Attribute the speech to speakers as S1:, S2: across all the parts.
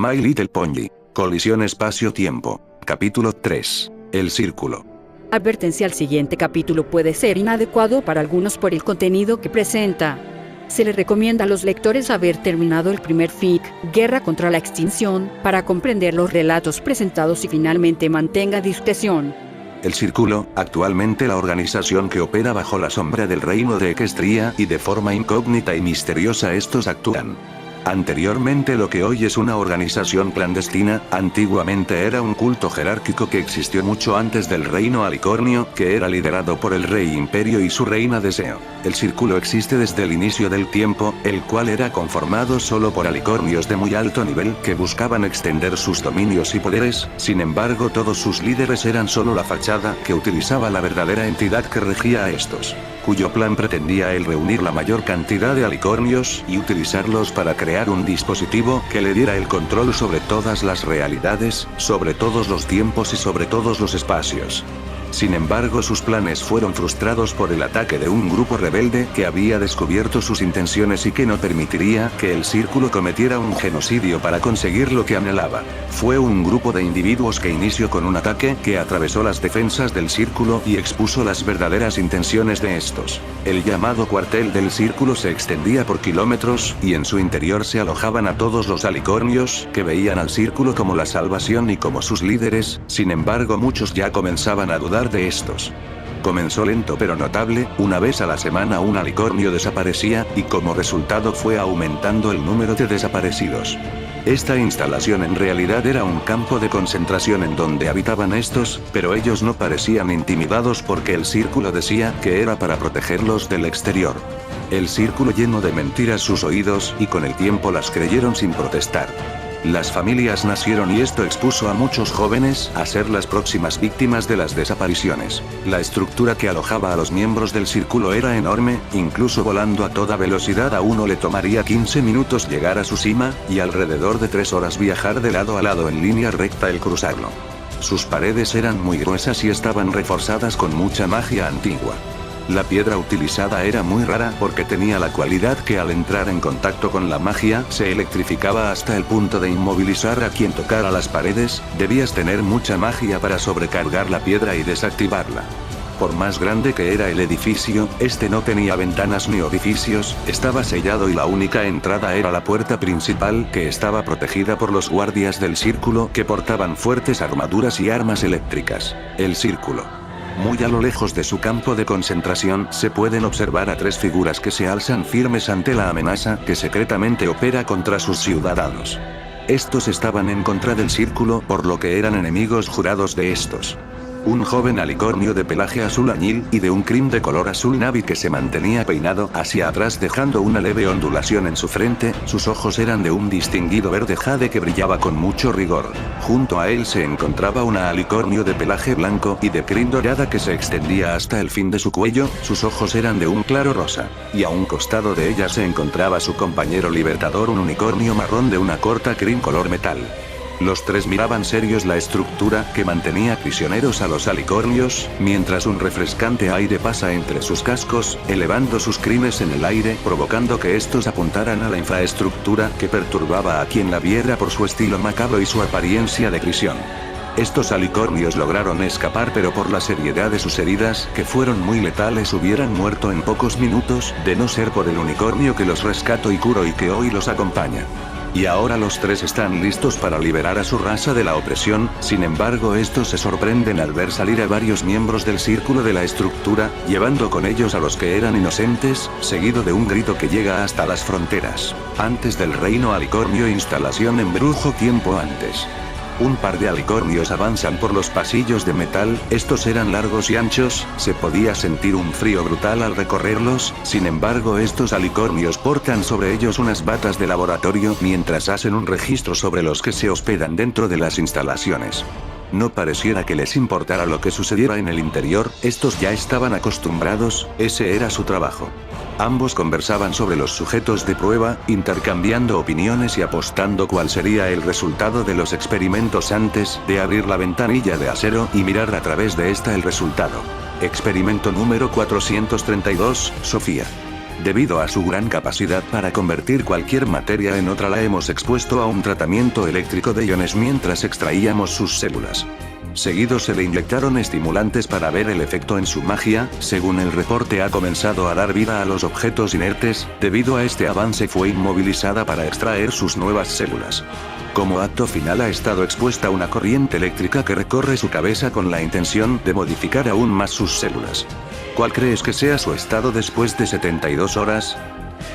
S1: My Little Pony. Colisión espacio-tiempo. Capítulo 3. El círculo.
S2: Advertencia: el siguiente capítulo puede ser inadecuado para algunos por el contenido que presenta. Se le recomienda a los lectores haber terminado el primer FIC, Guerra contra la Extinción, para comprender los relatos presentados y finalmente mantenga discreción.
S1: El Círculo, actualmente la organización que opera bajo la sombra del reino de Equestria y de forma incógnita y misteriosa estos actúan. Anteriormente lo que hoy es una organización clandestina, antiguamente era un culto jerárquico que existió mucho antes del reino Alicornio, que era liderado por el rey Imperio y su reina Deseo. El Círculo existe desde el inicio del tiempo, el cual era conformado solo por alicornios de muy alto nivel que buscaban extender sus dominios y poderes. Sin embargo, todos sus líderes eran solo la fachada que utilizaba la verdadera entidad que regía a estos, cuyo plan pretendía el reunir la mayor cantidad de alicornios y utilizarlos para crear un dispositivo que le diera el control sobre todas las realidades, sobre todos los tiempos y sobre todos los espacios. Sin embargo, sus planes fueron frustrados por el ataque de un grupo rebelde que había descubierto sus intenciones y que no permitiría que el Círculo cometiera un genocidio para conseguir lo que anhelaba. Fue un grupo de individuos que inició con un ataque que atravesó las defensas del Círculo y expuso las verdaderas intenciones de estos. El llamado cuartel del Círculo se extendía por kilómetros, y en su interior se alojaban a todos los alicornios, que veían al Círculo como la salvación y como sus líderes. Sin embargo, muchos ya comenzaban a dudar de estos. Comenzó lento pero notable, una vez a la semana un alicornio desaparecía, y como resultado fue aumentando el número de desaparecidos. Esta instalación en realidad era un campo de concentración en donde habitaban estos, pero ellos no parecían intimidados porque el Círculo decía que era para protegerlos del exterior. El Círculo llenó de mentiras sus oídos y con el tiempo las creyeron sin protestar. Las familias nacieron y esto expuso a muchos jóvenes a ser las próximas víctimas de las desapariciones. La estructura que alojaba a los miembros del Círculo era enorme, incluso volando a toda velocidad a uno le tomaría 15 minutos llegar a su cima, y alrededor de 3 horas viajar de lado a lado en línea recta el cruzarlo. Sus paredes eran muy gruesas y estaban reforzadas con mucha magia antigua. La piedra utilizada era muy rara porque tenía la cualidad que al entrar en contacto con la magia se electrificaba hasta el punto de inmovilizar a quien tocara las paredes. Debías tener mucha magia para sobrecargar la piedra y desactivarla. Por más grande que era el edificio, este no tenía ventanas ni orificios, estaba sellado y la única entrada era la puerta principal, que estaba protegida por los guardias del Círculo que portaban fuertes armaduras y armas eléctricas. El Círculo. Muy a lo lejos de su campo de concentración se pueden observar a 3 figuras que se alzan firmes ante la amenaza que secretamente opera contra sus ciudadanos. Estos estaban en contra del Círculo por lo que eran enemigos jurados de estos. Un joven alicornio de pelaje azul añil y de un crin de color azul navy que se mantenía peinado hacia atrás dejando una leve ondulación en su frente. Sus ojos eran de un distinguido verde jade que brillaba con mucho rigor. Junto a él se encontraba una alicornio de pelaje blanco y de crin dorada que se extendía hasta el fin de su cuello. Sus ojos eran de un claro rosa, y a un costado de ella se encontraba su compañero libertador, un unicornio marrón de una corta crin color metal. Los 3 miraban serios la estructura que mantenía prisioneros a los alicornios, mientras un refrescante aire pasa entre sus cascos, elevando sus crines en el aire, provocando que estos apuntaran a la infraestructura que perturbaba a quien la viera por su estilo macabro y su apariencia de prisión. Estos alicornios lograron escapar, pero por la seriedad de sus heridas, que fueron muy letales, hubieran muerto en pocos minutos, de no ser por el unicornio que los rescató y curó y que hoy los acompaña. Y ahora los 3 están listos para liberar a su raza de la opresión. Sin embargo, estos se sorprenden al ver salir a varios miembros del Círculo de la estructura, llevando con ellos a los que eran inocentes, seguido de un grito que llega hasta las fronteras. Antes del reino Alicornio, instalación en Brujo. Tiempo antes. Un par de alicornios avanzan por los pasillos de metal. Estos eran largos y anchos, se podía sentir un frío brutal al recorrerlos. Sin embargo, estos alicornios portan sobre ellos unas batas de laboratorio mientras hacen un registro sobre los que se hospedan dentro de las instalaciones. No pareciera que les importara lo que sucediera en el interior, estos ya estaban acostumbrados, ese era su trabajo. Ambos conversaban sobre los sujetos de prueba, intercambiando opiniones y apostando cuál sería el resultado de los experimentos antes de abrir la ventanilla de acero y mirar a través de esta el resultado. Experimento número 432, Sofía. Debido a su gran capacidad para convertir cualquier materia en otra, la hemos expuesto a un tratamiento eléctrico de iones mientras extraíamos sus células. Seguido se le inyectaron estimulantes para ver el efecto en su magia. Según el reporte, ha comenzado a dar vida a los objetos inertes. Debido a este avance fue inmovilizada para extraer sus nuevas células. Como acto final ha estado expuesta a una corriente eléctrica que recorre su cabeza con la intención de modificar aún más sus células. ¿Cuál crees que sea su estado después de 72 horas?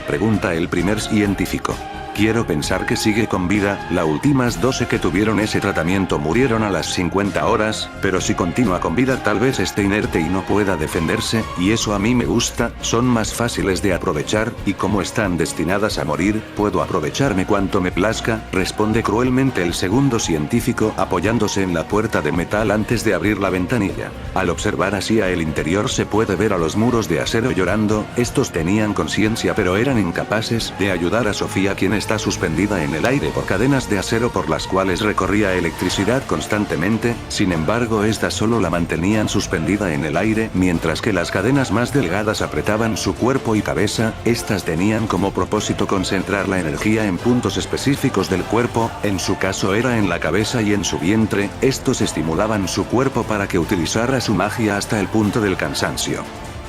S1: Pregunta el primer científico. Quiero pensar que sigue con vida. Las últimas 12 que tuvieron ese tratamiento murieron a las 50 horas, pero si continúa con vida tal vez esté inerte y no pueda defenderse, y eso a mí me gusta. Son más fáciles de aprovechar, y como están destinadas a morir, puedo aprovecharme cuanto me plazca, responde cruelmente el segundo científico, apoyándose en la puerta de metal antes de abrir la ventanilla. Al observar hacia el interior se puede ver a los muros de acero llorando. Estos tenían conciencia pero eran incapaces de ayudar a Sofía, quien está suspendida en el aire por cadenas de acero por las cuales recorría electricidad constantemente. Sin embargo, estas solo la mantenían suspendida en el aire, mientras que las cadenas más delgadas apretaban su cuerpo y cabeza. Estas tenían como propósito concentrar la energía en puntos específicos del cuerpo, en su caso era en la cabeza y en su vientre. Estos estimulaban su cuerpo para que utilizara su magia hasta el punto del cansancio.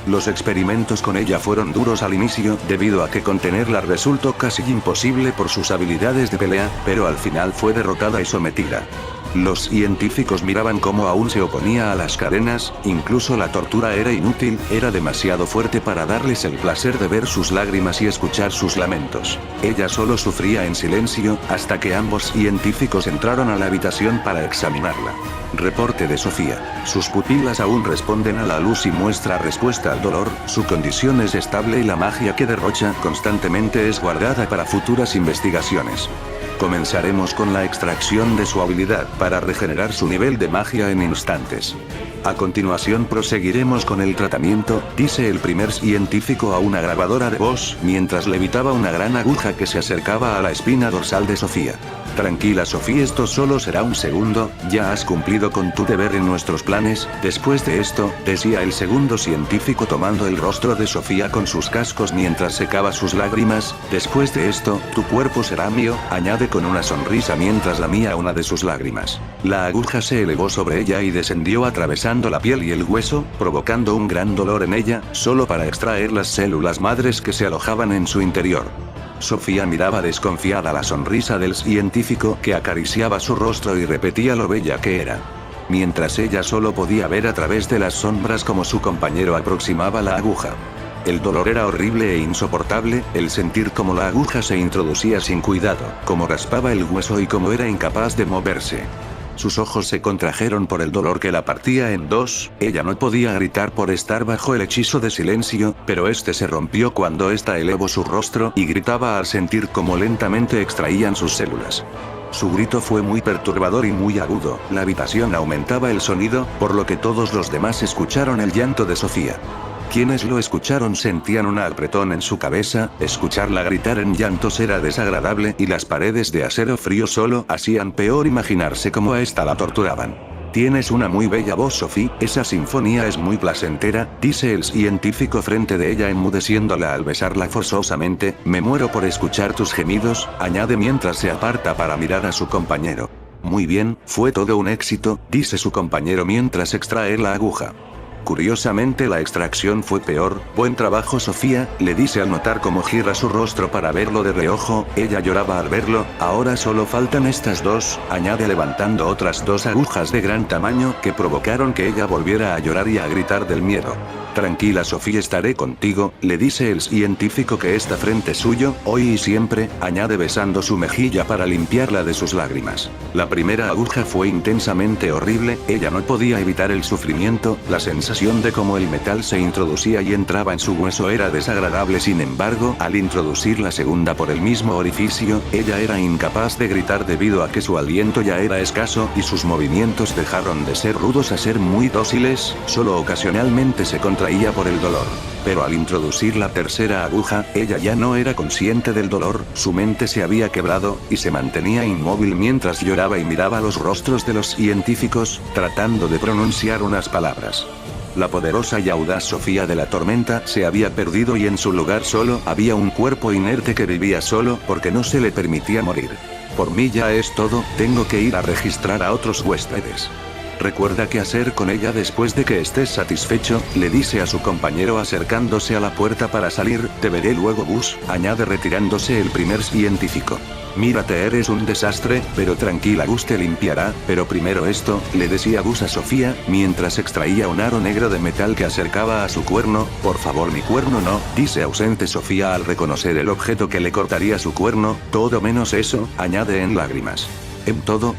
S1: Los experimentos con ella fueron duros al inicio, debido a que contenerla resultó casi imposible por sus habilidades de pelea, pero al final fue derrotada y sometida. Los científicos miraban cómo aún se oponía a las cadenas, incluso la tortura era inútil, era demasiado fuerte para darles el placer de ver sus lágrimas y escuchar sus lamentos. Ella solo sufría en silencio, hasta que ambos científicos entraron a la habitación para examinarla. Reporte de Sofía. Sus pupilas aún responden a la luz y muestra respuesta al dolor, su condición es estable y la magia que derrocha constantemente es guardada para futuras investigaciones. Comenzaremos con la extracción de su habilidad para regenerar su nivel de magia en instantes. A continuación proseguiremos con el tratamiento, dice el primer científico a una grabadora de voz, mientras levitaba una gran aguja que se acercaba a la espina dorsal de Sofía. Tranquila Sofía, esto solo será un segundo, ya has cumplido con tu deber en nuestros planes. Después de esto, decía el segundo científico tomando el rostro de Sofía con sus cascos mientras secaba sus lágrimas, después de esto, tu cuerpo será mío, añade con una sonrisa mientras lamía una de sus lágrimas. La aguja se elevó sobre ella y descendió atravesando la piel y el hueso, provocando un gran dolor en ella, solo para extraer las células madres que se alojaban en su interior. Sofía miraba desconfiada la sonrisa del científico que acariciaba su rostro y repetía lo bella que era. Mientras ella solo podía ver a través de las sombras como su compañero aproximaba la aguja. El dolor era horrible e insoportable, el sentir como la aguja se introducía sin cuidado, como raspaba el hueso y como era incapaz de moverse. Sus ojos se contrajeron por el dolor que la partía en dos. Ella no podía gritar por estar bajo el hechizo de silencio, pero este se rompió cuando ésta elevó su rostro y gritaba al sentir cómo lentamente extraían sus células. Su grito fue muy perturbador y muy agudo. La habitación aumentaba el sonido, por lo que todos los demás escucharon el llanto de Sofía. Quienes lo escucharon sentían un apretón en su cabeza, escucharla gritar en llantos era desagradable y las paredes de acero frío solo hacían peor imaginarse cómo a esta la torturaban. Tienes una muy bella voz, Sophie, esa sinfonía es muy placentera, dice el científico frente de ella enmudeciéndola al besarla forzosamente, me muero por escuchar tus gemidos, añade mientras se aparta para mirar a su compañero. Muy bien, fue todo un éxito, dice su compañero mientras extrae la aguja. Curiosamente la extracción fue peor. Buen trabajo Sofía, le dice al notar cómo gira su rostro para verlo de reojo, ella lloraba al verlo, ahora solo faltan estas dos, añade levantando otras dos agujas de gran tamaño que provocaron que ella volviera a llorar y a gritar del miedo. Tranquila Sofía, estaré contigo, le dice el científico que está frente suyo, hoy y siempre, añade besando su mejilla para limpiarla de sus lágrimas. La primera aguja fue intensamente horrible, ella no podía evitar el sufrimiento, la sensación de cómo el metal se introducía y entraba en su hueso era desagradable. Sin embargo, al introducir la segunda por el mismo orificio, ella era incapaz de gritar debido a que su aliento ya era escaso y sus movimientos dejaron de ser rudos a ser muy dóciles, solo ocasionalmente se contraía por el dolor. Pero al introducir la tercera aguja, ella ya no era consciente del dolor, su mente se había quebrado, y se mantenía inmóvil mientras lloraba y miraba los rostros de los científicos, tratando de pronunciar unas palabras. La poderosa y audaz Sofía de la Tormenta se había perdido y en su lugar solo había un cuerpo inerte que vivía solo porque no se le permitía morir. Por mí ya es todo, tengo que ir a registrar a otros huéspedes. Recuerda qué hacer con ella después de que estés satisfecho, le dice a su compañero acercándose a la puerta para salir, te veré luego Gus, añade retirándose el primer científico. Mírate, eres un desastre, pero tranquila, Gus te limpiará, pero primero esto, le decía Gus a Sofía, mientras extraía un aro negro de metal que acercaba a su cuerno. Por favor, mi cuerno no, dice ausente Sofía al reconocer el objeto que le cortaría su cuerno, todo menos eso, añade en lágrimas. ¿En todo?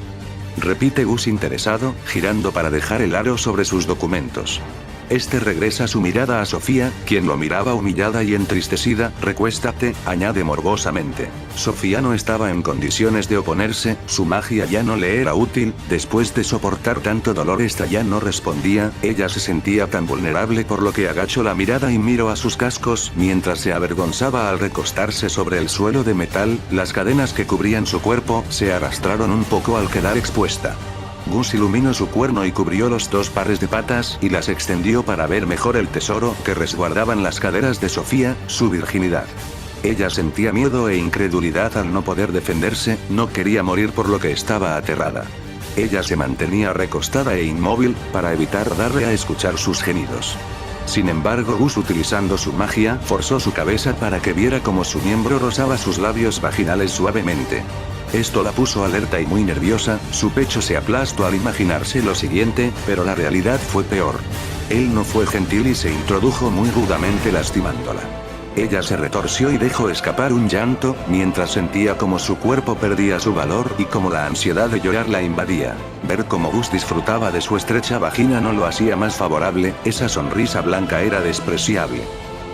S1: Repite Gus interesado, girando para dejar el aro sobre sus documentos. Este regresa su mirada a Sofía, quien lo miraba humillada y entristecida. Recuéstate, añade morbosamente. Sofía no estaba en condiciones de oponerse, su magia ya no le era útil, después de soportar tanto dolor esta ya no respondía, ella se sentía tan vulnerable por lo que agachó la mirada y miró a sus cascos, mientras se avergonzaba al recostarse sobre el suelo de metal, las cadenas que cubrían su cuerpo, se arrastraron un poco al quedar expuesta. Gus iluminó su cuerno y cubrió los dos pares de patas y las extendió para ver mejor el tesoro que resguardaban las caderas de Sofía, su virginidad. Ella sentía miedo e incredulidad al no poder defenderse, no quería morir por lo que estaba aterrada. Ella se mantenía recostada e inmóvil, para evitar darle a escuchar sus gemidos. Sin embargo, Gus, utilizando su magia, forzó su cabeza para que viera cómo su miembro rozaba sus labios vaginales suavemente. Esto la puso alerta y muy nerviosa, su pecho se aplastó al imaginarse lo siguiente, pero la realidad fue peor. Él no fue gentil y se introdujo muy rudamente lastimándola. Ella se retorció y dejó escapar un llanto, mientras sentía como su cuerpo perdía su valor y como la ansiedad de llorar la invadía. Ver cómo Gus disfrutaba de su estrecha vagina no lo hacía más favorable, esa sonrisa blanca era despreciable.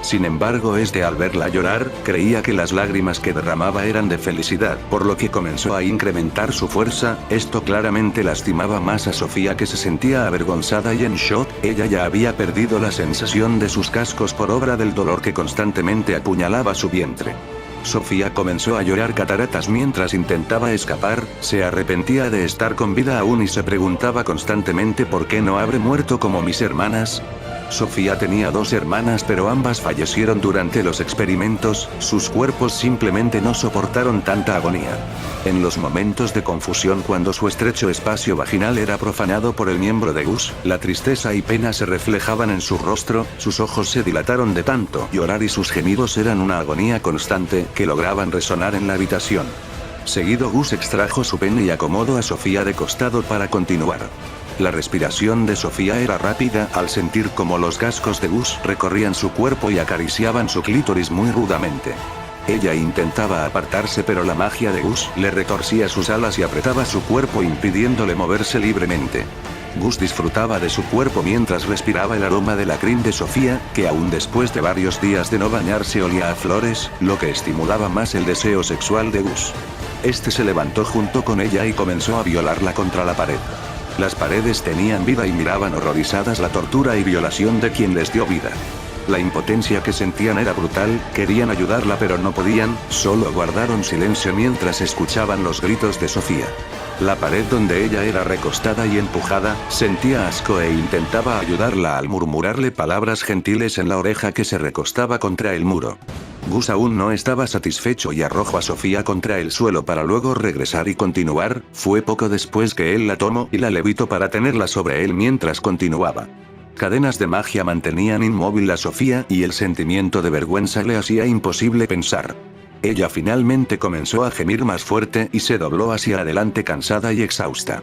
S1: Sin embargo, al verla llorar, creía que las lágrimas que derramaba eran de felicidad, por lo que comenzó a incrementar su fuerza. Esto claramente lastimaba más a Sofía, que se sentía avergonzada y en shock. Ella ya había perdido la sensación de sus cascos por obra del dolor que constantemente apuñalaba su vientre. Sofía comenzó a llorar cataratas mientras intentaba escapar, se arrepentía de estar con vida aún y se preguntaba constantemente por qué no habré muerto como mis hermanas. Sofía tenía dos hermanas, pero ambas fallecieron durante los experimentos, sus cuerpos simplemente no soportaron tanta agonía. En los momentos de confusión cuando su estrecho espacio vaginal era profanado por el miembro de Gus, la tristeza y pena se reflejaban en su rostro, sus ojos se dilataron de tanto llorar y sus gemidos eran una agonía constante que lograban resonar en la habitación. Seguido, Gus extrajo su pene y acomodó a Sofía de costado para continuar. La respiración de Sofía era rápida al sentir como los cascos de Gus recorrían su cuerpo y acariciaban su clítoris muy rudamente. Ella intentaba apartarse, pero la magia de Gus le retorcía sus alas y apretaba su cuerpo impidiéndole moverse libremente. Gus disfrutaba de su cuerpo mientras respiraba el aroma de la crin de Sofía, que aún después de varios días de no bañarse olía a flores, lo que estimulaba más el deseo sexual de Gus. Este se levantó junto con ella y comenzó a violarla contra la pared. Las paredes tenían vida y miraban horrorizadas la tortura y violación de quien les dio vida. La impotencia que sentían era brutal, querían ayudarla pero no podían, solo guardaron silencio mientras escuchaban los gritos de Sofía. La pared donde ella era recostada y empujada, sentía asco e intentaba ayudarla al murmurarle palabras gentiles en la oreja que se recostaba contra el muro. Gus aún no estaba satisfecho y arrojó a Sofía contra el suelo para luego regresar y continuar. Fue poco después que él la tomó y la levitó para tenerla sobre él mientras continuaba. Cadenas de magia mantenían inmóvil a Sofía y el sentimiento de vergüenza le hacía imposible pensar. Ella finalmente comenzó a gemir más fuerte y se dobló hacia adelante cansada y exhausta.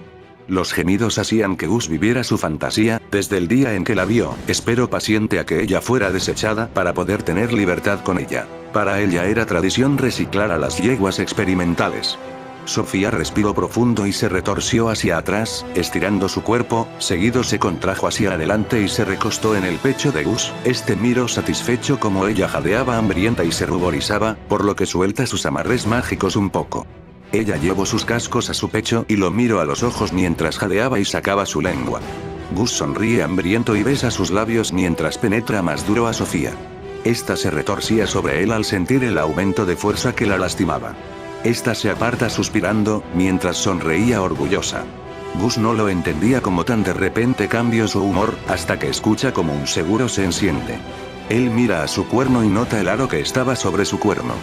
S1: Los gemidos hacían que Gus viviera su fantasía, desde el día en que la vio, esperó paciente a que ella fuera desechada para poder tener libertad con ella. Para ella era tradición reciclar a las yeguas experimentales. Sofía respiró profundo y se retorció hacia atrás, estirando su cuerpo, seguido se contrajo hacia adelante y se recostó en el pecho de Gus. Este miró satisfecho como ella jadeaba hambrienta y se ruborizaba, por lo que suelta sus amarres mágicos un poco. Ella llevó sus cascos a su pecho y lo miró a los ojos mientras jadeaba y sacaba su lengua. Gus sonríe hambriento y besa sus labios mientras penetra más duro a Sofía. Esta se retorcía sobre él al sentir el aumento de fuerza que la lastimaba. Esta se aparta suspirando, mientras sonreía orgullosa. Gus no lo entendía como tan de repente cambió su humor, hasta que escucha como un seguro se enciende. Él mira a su cuerno y nota el aro que estaba sobre su cuerno.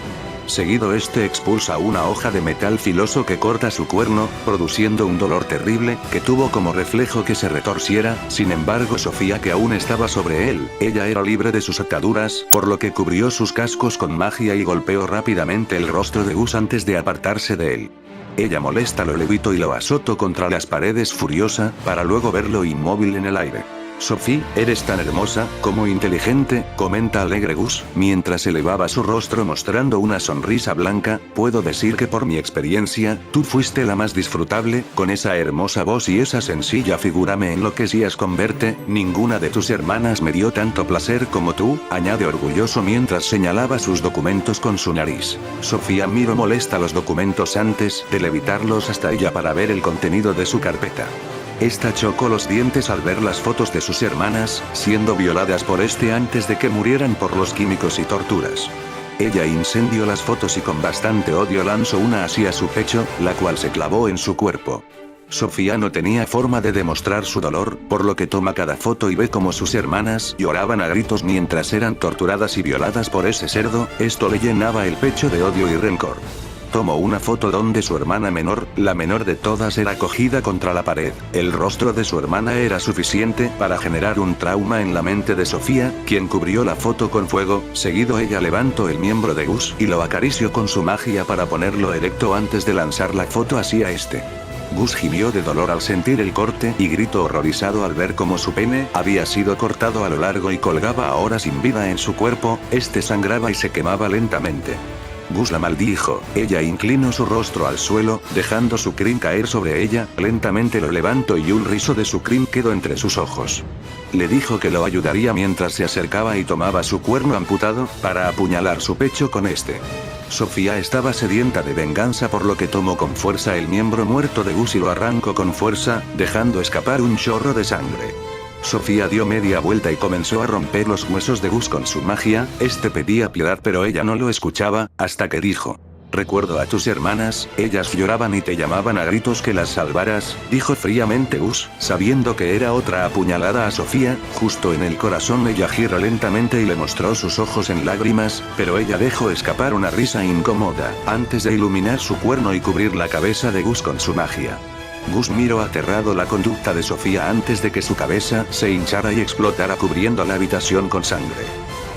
S1: Seguido este expulsa una hoja de metal filoso que corta su cuerno, produciendo un dolor terrible, que tuvo como reflejo que se retorciera. Sin embargo, Sofía, que aún estaba sobre él, ella era libre de sus ataduras, por lo que cubrió sus cascos con magia y golpeó rápidamente el rostro de Gus antes de apartarse de él. Ella molesta lo levitó y lo azotó contra las paredes furiosa, para luego verlo inmóvil en el aire. Sophie, eres tan hermosa, como inteligente, comenta alegre Gus, mientras elevaba su rostro mostrando una sonrisa blanca. Puedo decir que por mi experiencia, tú fuiste la más disfrutable, con esa hermosa voz y esa sencilla figura me enloquecías con verte. Ninguna de tus hermanas me dio tanto placer como tú, añade orgulloso mientras señalaba sus documentos con su nariz. Sofía miró molesta los documentos antes de levitarlos hasta ella para ver el contenido de su carpeta. Esta chocó los dientes al ver las fotos de sus hermanas, siendo violadas por este antes de que murieran por los químicos y torturas. Ella incendió las fotos y con bastante odio lanzó una hacia su pecho, la cual se clavó en su cuerpo. Sofía no tenía forma de demostrar su dolor, por lo que toma cada foto y ve como sus hermanas lloraban a gritos mientras eran torturadas y violadas por ese cerdo. Esto le llenaba el pecho de odio y rencor. Tomó una foto donde su hermana menor, la menor de todas, era cogida contra la pared. El rostro de su hermana era suficiente para generar un trauma en la mente de Sofía, quien cubrió la foto con fuego. Seguido ella levantó el miembro de Gus y lo acarició con su magia para ponerlo erecto antes de lanzar la foto hacia este. Gus gimió de dolor al sentir el corte y gritó horrorizado al ver cómo su pene había sido cortado a lo largo y colgaba ahora sin vida en su cuerpo. Este sangraba y se quemaba lentamente. Gus la maldijo. Ella inclinó su rostro al suelo, dejando su crin caer sobre ella. Lentamente lo levantó y un rizo de su crin quedó entre sus ojos. Le dijo que lo ayudaría mientras se acercaba y tomaba su cuerno amputado, para apuñalar su pecho con este. Sofía estaba sedienta de venganza, por lo que tomó con fuerza el miembro muerto de Gus y lo arrancó con fuerza, dejando escapar un chorro de sangre. Sofía dio media vuelta y comenzó a romper los huesos de Gus con su magia. Este pedía piedad pero ella no lo escuchaba, hasta que dijo: recuerdo a tus hermanas, ellas lloraban y te llamaban a gritos que las salvaras, dijo fríamente Gus, sabiendo que era otra apuñalada a Sofía, justo en el corazón. Ella giró lentamente y le mostró sus ojos en lágrimas, pero ella dejó escapar una risa incómoda, antes de iluminar su cuerno y cubrir la cabeza de Gus con su magia. Gus miró aterrado la conducta de Sofía antes de que su cabeza se hinchara y explotara, cubriendo la habitación con sangre.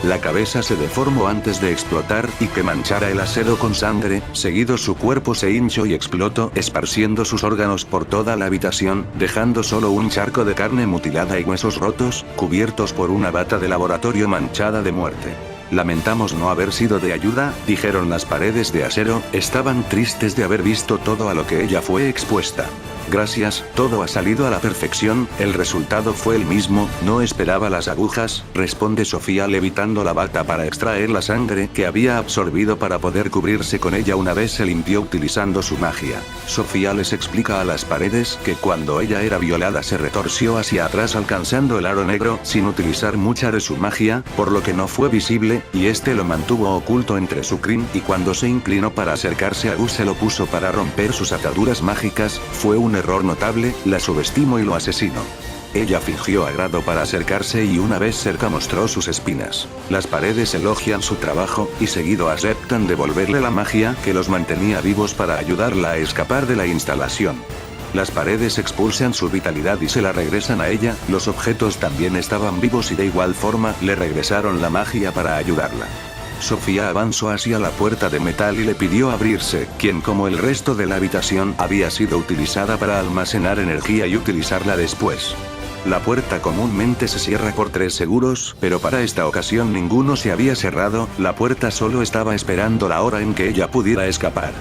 S1: La cabeza se deformó antes de explotar y que manchara el acero con sangre. Seguido su cuerpo se hinchó y explotó, esparciendo sus órganos por toda la habitación, dejando solo un charco de carne mutilada y huesos rotos, cubiertos por una bata de laboratorio manchada de muerte. Lamentamos no haber sido de ayuda, dijeron las paredes de acero. Estaban tristes de haber visto todo a lo que ella fue expuesta. Gracias, todo ha salido a la perfección, el resultado fue el mismo, no esperaba las agujas, responde Sofía levitando la bata para extraer la sangre que había absorbido para poder cubrirse con ella una vez se limpió utilizando su magia. Sofía les explica a las paredes que cuando ella era violada se retorció hacia atrás alcanzando el aro negro sin utilizar mucha de su magia, por lo que no fue visible, y este lo mantuvo oculto entre su crin, y cuando se inclinó para acercarse a Gus se lo puso para romper sus ataduras mágicas. Fue un error notable, la subestimó y lo asesinó. Ella fingió agrado para acercarse y una vez cerca mostró sus espinas. Las paredes elogian su trabajo, y seguido aceptan devolverle la magia que los mantenía vivos para ayudarla a escapar de la instalación. Las paredes expulsan su vitalidad y se la regresan a ella. Los objetos también estaban vivos y de igual forma le regresaron la magia para ayudarla. Sofía avanzó hacia la puerta de metal y le pidió abrirse, quien como el resto de la habitación había sido utilizada para almacenar energía y utilizarla después. La puerta comúnmente se cierra por 3 seguros, pero para esta ocasión ninguno se había cerrado, la puerta solo estaba esperando la hora en que ella pudiera escapar.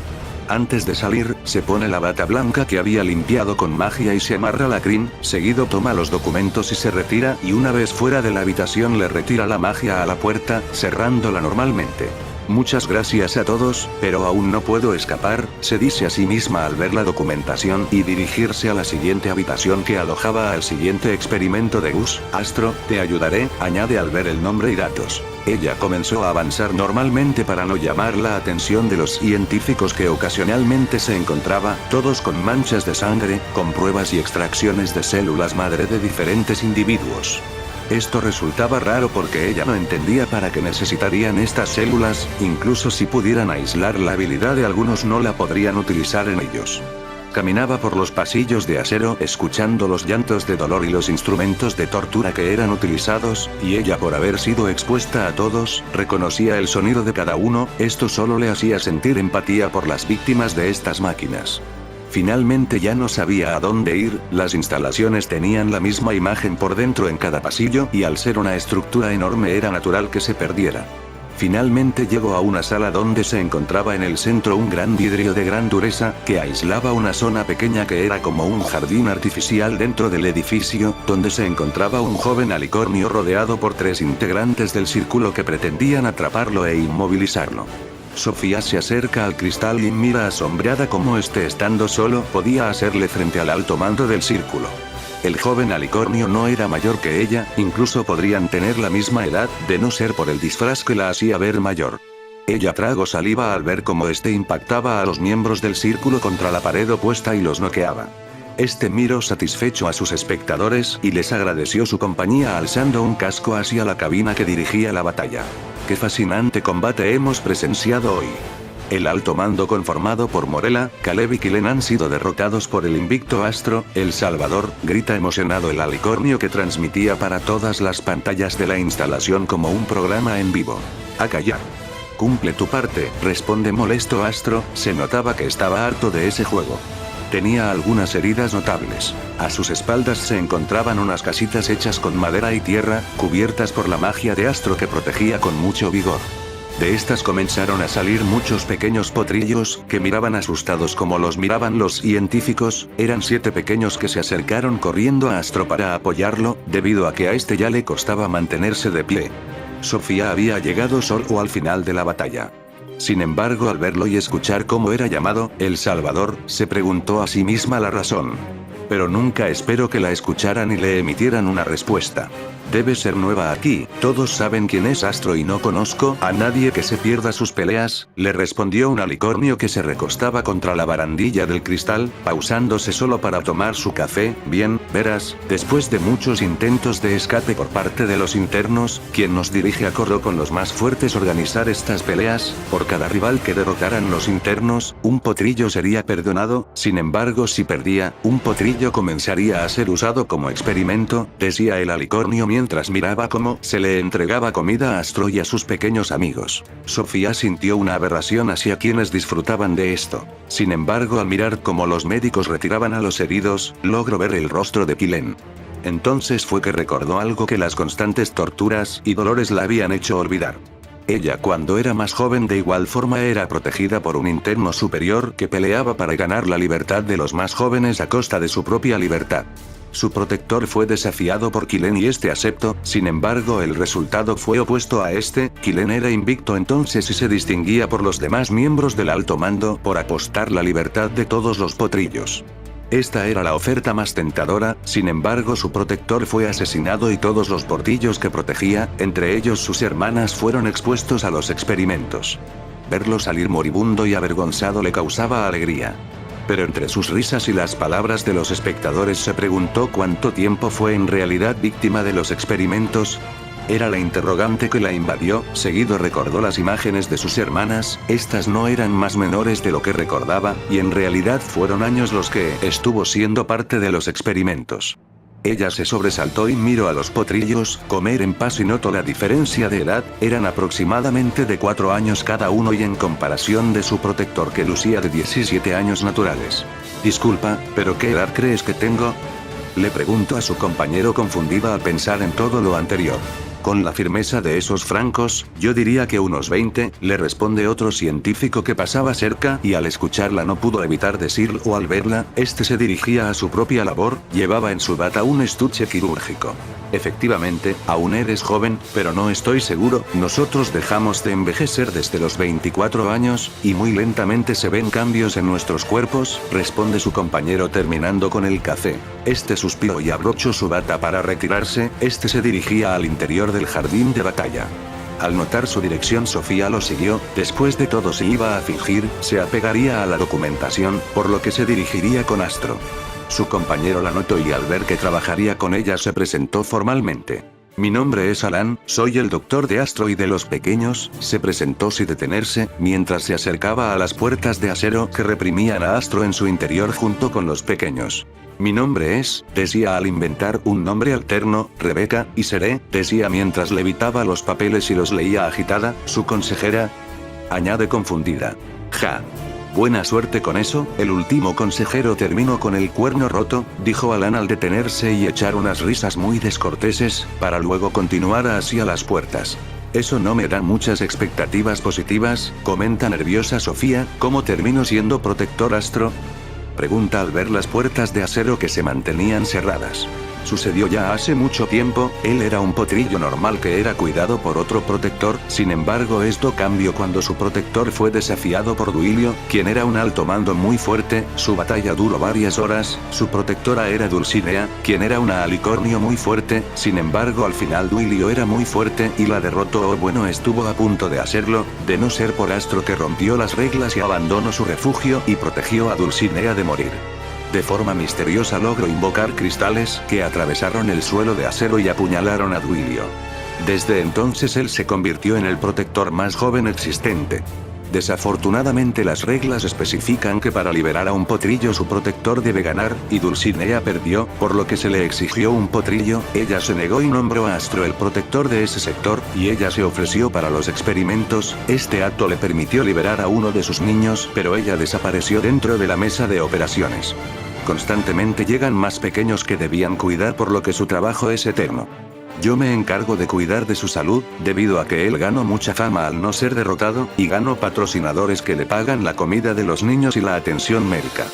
S1: Antes de salir, se pone la bata blanca que había limpiado con magia y se amarra la crin, seguido toma los documentos y se retira, y una vez fuera de la habitación le retira la magia a la puerta, cerrándola normalmente. Muchas gracias a todos, pero aún no puedo escapar, se dice a sí misma al ver la documentación y dirigirse a la siguiente habitación que alojaba al siguiente experimento de Gus. Astro, te ayudaré, añade al ver el nombre y datos. Ella comenzó a avanzar normalmente para no llamar la atención de los científicos que ocasionalmente se encontraba, todos con manchas de sangre, con pruebas y extracciones de células madre de diferentes individuos. Esto resultaba raro porque ella no entendía para qué necesitarían estas células, incluso si pudieran aislar la habilidad de algunos no la podrían utilizar en ellos. Caminaba por los pasillos de acero escuchando los llantos de dolor y los instrumentos de tortura que eran utilizados, y ella por haber sido expuesta a todos, reconocía el sonido de cada uno, esto solo le hacía sentir empatía por las víctimas de estas máquinas. Finalmente ya no sabía a dónde ir, las instalaciones tenían la misma imagen por dentro en cada pasillo y al ser una estructura enorme era natural que se perdiera. Finalmente llegó a una sala donde se encontraba en el centro un gran vidrio de gran dureza, que aislaba una zona pequeña que era como un jardín artificial dentro del edificio, donde se encontraba un joven alicornio rodeado por 3 integrantes del círculo que pretendían atraparlo e inmovilizarlo. Sofía se acerca al cristal y mira asombrada cómo estando solo podía hacerle frente al alto mando del círculo. El joven alicornio no era mayor que ella, incluso podrían tener la misma edad, de no ser por el disfraz que la hacía ver mayor. Ella tragó saliva al ver cómo impactaba a los miembros del círculo contra la pared opuesta y los noqueaba. Miró satisfecho a sus espectadores y les agradeció su compañía alzando un casco hacia la cabina que dirigía la batalla. ¡Qué fascinante combate hemos presenciado hoy! El alto mando conformado por Morella, Caleb y Killen han sido derrotados por el invicto Astro, El Salvador, grita emocionado el alicornio que transmitía para todas las pantallas de la instalación como un programa en vivo. ¡A callar! Cumple tu parte, responde molesto Astro, se notaba que estaba harto de ese juego. Tenía algunas heridas notables. A sus espaldas se encontraban unas casitas hechas con madera y tierra, cubiertas por la magia de Astro que protegía con mucho vigor. De estas comenzaron a salir muchos pequeños potrillos, que miraban asustados como los miraban los científicos, eran 7 pequeños que se acercaron corriendo a Astro para apoyarlo, debido a que a ya le costaba mantenerse de pie. Sofía había llegado solo al final de la batalla. Sin embargo, al verlo y escuchar cómo era llamado, El Salvador, se preguntó a sí misma la razón. Pero nunca esperó que la escucharan y le emitieran una respuesta. Debe ser nueva aquí, todos saben quién es Astro y no conozco a nadie que se pierda sus peleas, le respondió un alicornio que se recostaba contra la barandilla del cristal, pausándose solo para tomar su café. Bien, verás, después de muchos intentos de escape por parte de los internos, quien nos dirige a corro con los más fuertes organizar estas peleas, por cada rival que derrotaran los internos, un potrillo sería perdonado, sin embargo si perdía, un potrillo comenzaría a ser usado como experimento, decía el alicornio mientras miraba cómo se le entregaba comida a Astro y a sus pequeños amigos. Sofía sintió una aberración hacia quienes disfrutaban de esto. Sin embargo, al mirar cómo los médicos retiraban a los heridos, logró ver el rostro de Killen. Entonces fue que recordó algo que las constantes torturas y dolores la habían hecho olvidar. Ella cuando era más joven de igual forma era protegida por un interno superior que peleaba para ganar la libertad de los más jóvenes a costa de su propia libertad. Su protector fue desafiado por Killen y aceptó, sin embargo el resultado fue opuesto a Killen era invicto entonces y se distinguía por los demás miembros del alto mando por apostar la libertad de todos los potrillos. Esta era la oferta más tentadora, sin embargo su protector fue asesinado y todos los portillos que protegía, entre ellos sus hermanas fueron expuestos a los experimentos. Verlo salir moribundo y avergonzado le causaba alegría. Pero entre sus risas y las palabras de los espectadores se preguntó cuánto tiempo fue en realidad víctima de los experimentos. Era la interrogante que la invadió, seguido recordó las imágenes de sus hermanas, estas no eran más menores de lo que recordaba, y en realidad fueron años los que estuvo siendo parte de los experimentos. Ella se sobresaltó y miró a los potrillos comer en paz y notó la diferencia de edad, eran aproximadamente de 4 años cada uno y en comparación de su protector que lucía de 17 años naturales. Disculpa, pero ¿qué edad crees que tengo? Le preguntó a su compañero confundida al pensar en todo lo anterior. Con la firmeza de esos francos, yo diría que unos 20, le responde otro científico que pasaba cerca y al escucharla no pudo evitar decir o al verla, este se dirigía a su propia labor, llevaba en su bata un estuche quirúrgico. Efectivamente, aún eres joven, pero no estoy seguro, nosotros dejamos de envejecer desde los 24 años, y muy lentamente se ven cambios en nuestros cuerpos, responde su compañero terminando con el café. Este suspiró y abrochó su bata para retirarse, este se dirigía al interior del jardín de batalla. Al notar su dirección Sofía lo siguió, después de todo si iba a fingir, se apegaría a la documentación, por lo que se dirigiría con Astro. Su compañero la notó y al ver que trabajaría con ella se presentó formalmente. Mi nombre es Alan, soy el doctor de Astro y de los pequeños, se presentó sin detenerse, mientras se acercaba a las puertas de acero que reprimían a Astro en su interior junto con los pequeños. Mi nombre es, decía al inventar un nombre alterno, Rebeca, y seré, decía mientras levitaba los papeles y los leía agitada, su consejera. Añade confundida. Ja. Buena suerte con eso, el último consejero terminó con el cuerno roto, dijo Alan al detenerse y echar unas risas muy descorteses, para luego continuar hacia las puertas. Eso no me da muchas expectativas positivas, comenta nerviosa Sofía, ¿cómo termino siendo protector Astro? Pregunta al ver las puertas de acero que se mantenían cerradas. Sucedió ya hace mucho tiempo, él era un potrillo normal que era cuidado por otro protector, sin embargo esto cambió cuando su protector fue desafiado por Duilio, quien era un alto mando muy fuerte, su batalla duró varias horas, su protectora era Dulcinea, quien era una alicornio muy fuerte, sin embargo al final Duilio era muy fuerte y la derrotó o bueno estuvo a punto de hacerlo, de no ser por Astro que rompió las reglas y abandonó su refugio y protegió a Dulcinea de morir. De forma misteriosa logró invocar cristales que atravesaron el suelo de acero y apuñalaron a Duilio. Desde entonces él se convirtió en el protector más joven existente. Desafortunadamente las reglas especifican que para liberar a un potrillo su protector debe ganar, y Dulcinea perdió, por lo que se le exigió un potrillo, ella se negó y nombró a Astro el protector de ese sector, y ella se ofreció para los experimentos, este acto le permitió liberar a uno de sus niños, pero ella desapareció dentro de la mesa de operaciones. Constantemente llegan más pequeños que debían cuidar por lo que su trabajo es eterno. Yo me encargo de cuidar de su salud, debido a que él ganó mucha fama al no ser derrotado, y ganó patrocinadores que le pagan la comida de los niños y la atención médica.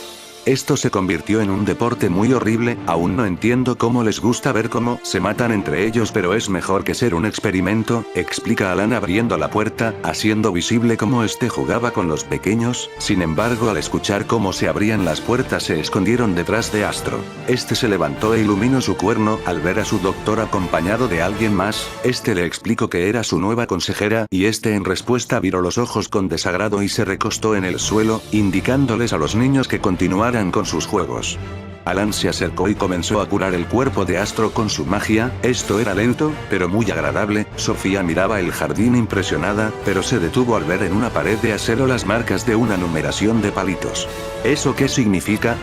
S1: Esto se convirtió en un deporte muy horrible, aún no entiendo cómo les gusta ver cómo se matan entre ellos pero es mejor que ser un experimento, explica Alan abriendo la puerta, haciendo visible cómo este jugaba con los pequeños, sin embargo al escuchar cómo se abrían las puertas se escondieron detrás de Astro. Este se levantó e iluminó su cuerno al ver a su doctor acompañado de alguien más, este le explicó que era su nueva consejera y este en respuesta viró los ojos con desagrado y se recostó en el suelo, indicándoles a los niños que continuaran con sus juegos. Alan se acercó y comenzó a curar el cuerpo de Astro con su magia, esto era lento, pero muy agradable, Sofía miraba el jardín impresionada, pero se detuvo al ver en una pared de acero las marcas de una numeración de palitos. ¿Eso qué significa?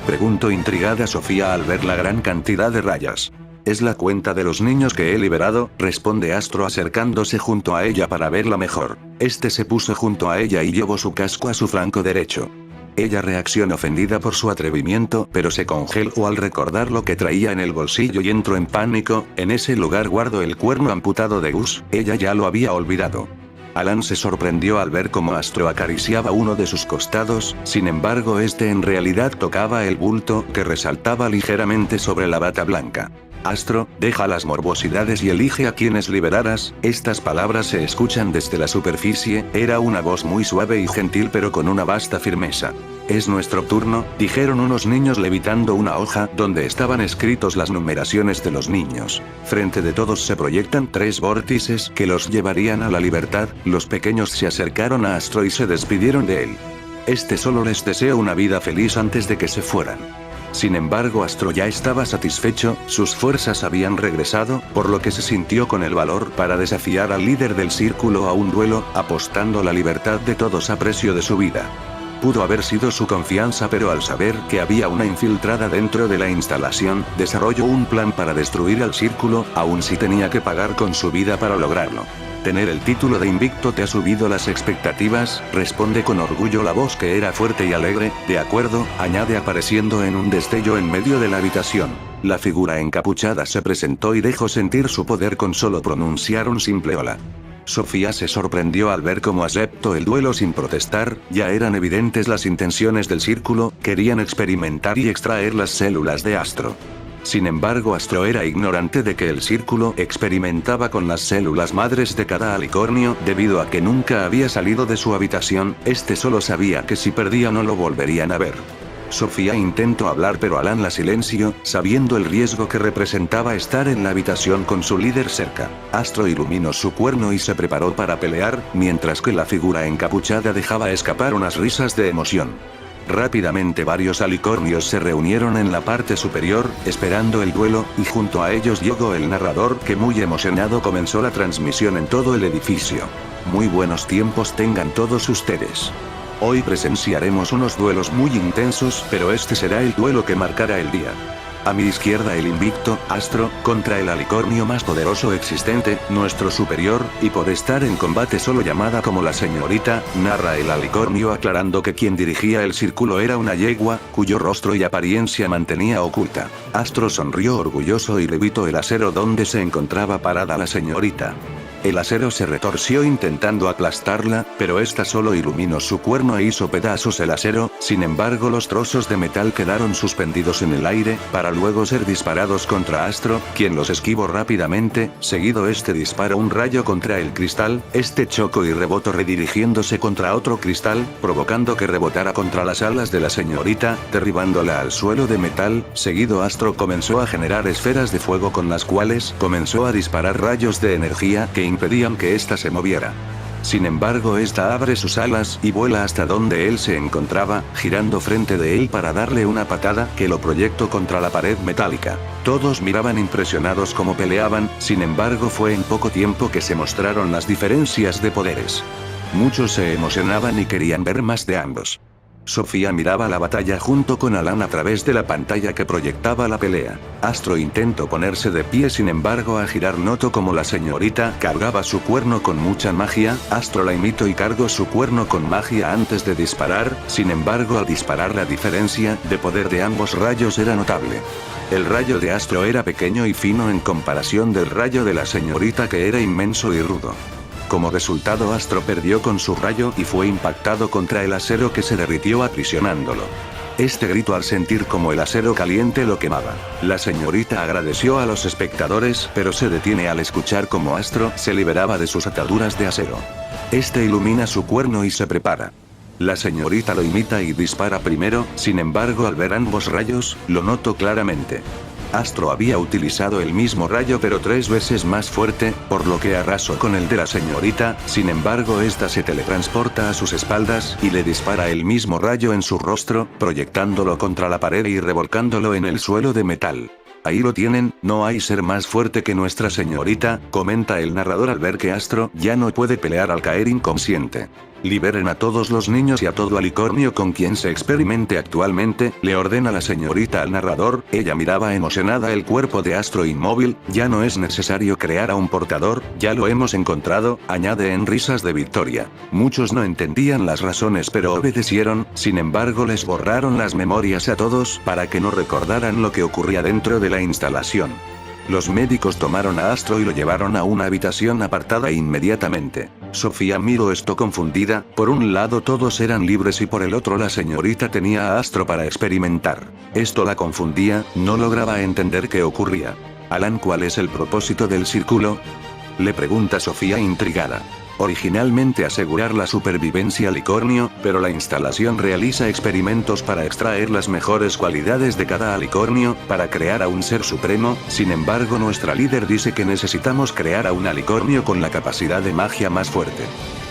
S1: Preguntó intrigada Sofía al ver la gran cantidad de rayas. Es la cuenta de los niños que he liberado, responde Astro acercándose junto a ella para verla mejor. Este se puso junto a ella y llevó su casco a su flanco derecho. Ella reaccionó ofendida por su atrevimiento, pero se congeló al recordar lo que traía en el bolsillo y entró en pánico, en ese lugar guardó el cuerno amputado de Gus, ella ya lo había olvidado. Alan se sorprendió al ver cómo Astro acariciaba uno de sus costados, sin embargo este en realidad tocaba el bulto que resaltaba ligeramente sobre la bata blanca. Astro, deja las morbosidades y elige a quienes liberarás, estas palabras se escuchan desde la superficie, era una voz muy suave y gentil pero con una vasta firmeza. Es nuestro turno, dijeron unos niños levitando una hoja donde estaban escritos las numeraciones de los niños. Frente de todos se proyectan 3 vórtices que los llevarían a la libertad, los pequeños se acercaron a Astro y se despidieron de él. Este solo les deseó una vida feliz antes de que se fueran. Sin embargo Astro ya estaba satisfecho, sus fuerzas habían regresado, por lo que se sintió con el valor para desafiar al líder del círculo a un duelo, apostando la libertad de todos a precio de su vida. Pudo haber sido su confianza pero al saber que había una infiltrada dentro de la instalación, desarrolló un plan para destruir al círculo, aun si tenía que pagar con su vida para lograrlo. Tener el título de invicto te ha subido las expectativas, responde con orgullo la voz que era fuerte y alegre, de acuerdo, añade apareciendo en un destello en medio de la habitación. La figura encapuchada se presentó y dejó sentir su poder con solo pronunciar un simple hola. Sofía se sorprendió al ver cómo aceptó el duelo sin protestar, ya eran evidentes las intenciones del círculo, querían experimentar y extraer las células de Astro. Sin embargo, Astro era ignorante de que el círculo experimentaba con las células madres de cada alicornio, debido a que nunca había salido de su habitación, este solo sabía que si perdía no lo volverían a ver. Sofía intentó hablar pero Alan la silenció, sabiendo el riesgo que representaba estar en la habitación con su líder cerca. Astro iluminó su cuerno y se preparó para pelear, mientras que la figura encapuchada dejaba escapar unas risas de emoción. Rápidamente varios alicornios se reunieron en la parte superior, esperando el duelo, y junto a ellos llegó el narrador que muy emocionado comenzó la transmisión en todo el edificio. Muy buenos tiempos tengan todos ustedes. Hoy presenciaremos unos duelos muy intensos, pero este será el duelo que marcará el día. A mi izquierda el invicto, Astro, contra el alicornio más poderoso existente, nuestro superior, y por estar en combate solo llamada como la señorita, narra el alicornio aclarando que quien dirigía el círculo era una yegua, cuyo rostro y apariencia mantenía oculta. Astro sonrió orgulloso y levitó el acero donde se encontraba parada la señorita. El acero se retorció intentando aplastarla, pero esta solo iluminó su cuerno e hizo pedazos el acero, sin embargo los trozos de metal quedaron suspendidos en el aire, para luego ser disparados contra Astro, quien los esquivó rápidamente, seguido este disparó un rayo contra el cristal, este chocó y rebotó redirigiéndose contra otro cristal, provocando que rebotara contra las alas de la señorita, derribándola al suelo de metal, seguido Astro comenzó a generar esferas de fuego con las cuales comenzó a disparar rayos de energía que impedían que ésta se moviera. Sin embargo, esta abre sus alas y vuela hasta donde él se encontraba, girando frente de él para darle una patada que lo proyectó contra la pared metálica. Todos miraban impresionados cómo peleaban, sin embargo fue en poco tiempo que se mostraron las diferencias de poderes. Muchos se emocionaban y querían ver más de ambos. Sofía miraba la batalla junto con Alan a través de la pantalla que proyectaba la pelea. Astro intentó ponerse de pie, sin embargo al girar notó como la señorita cargaba su cuerno con mucha magia. Astro la imitó y cargó su cuerno con magia antes de disparar, sin embargo al disparar la diferencia de poder de ambos rayos era notable. El rayo de Astro era pequeño y fino en comparación del rayo de la señorita que era inmenso y rudo. Como resultado Astro perdió con su rayo y fue impactado contra el acero que se derritió aprisionándolo. Este gritó al sentir como el acero caliente lo quemaba. La señorita agradeció a los espectadores pero se detiene al escuchar cómo Astro se liberaba de sus ataduras de acero. Este ilumina su cuerno y se prepara. La señorita lo imita y dispara primero, sin embargo al ver ambos rayos, lo notó claramente. Astro había utilizado el mismo rayo pero 3 veces más fuerte, por lo que arrasó con el de la señorita, sin embargo esta se teletransporta a sus espaldas y le dispara el mismo rayo en su rostro, proyectándolo contra la pared y revolcándolo en el suelo de metal. Ahí lo tienen, no hay ser más fuerte que nuestra señorita, comenta el narrador al ver que Astro ya no puede pelear al caer inconsciente. Liberen a todos los niños y a todo alicornio con quien se experimente actualmente, le ordena la señorita al narrador. Ella miraba emocionada el cuerpo de Astro inmóvil. Ya no es necesario crear a un portador, ya lo hemos encontrado, añade en risas de victoria. Muchos no entendían las razones pero obedecieron, sin embargo les borraron las memorias a todos para que no recordaran lo que ocurría dentro de la instalación. Los médicos tomaron a Astro y lo llevaron a una habitación apartada inmediatamente. Sofía miró esto confundida, por un lado todos eran libres y por el otro la señorita tenía a Astro para experimentar. Esto la confundía, no lograba entender qué ocurría. Alan, ¿cuál es el propósito del círculo?, le pregunta Sofía intrigada. Originalmente asegurar la supervivencia alicornio, pero la instalación realiza experimentos para extraer las mejores cualidades de cada alicornio, para crear a un ser supremo. Sin embargo nuestra líder dice que necesitamos crear a un alicornio con la capacidad de magia más fuerte.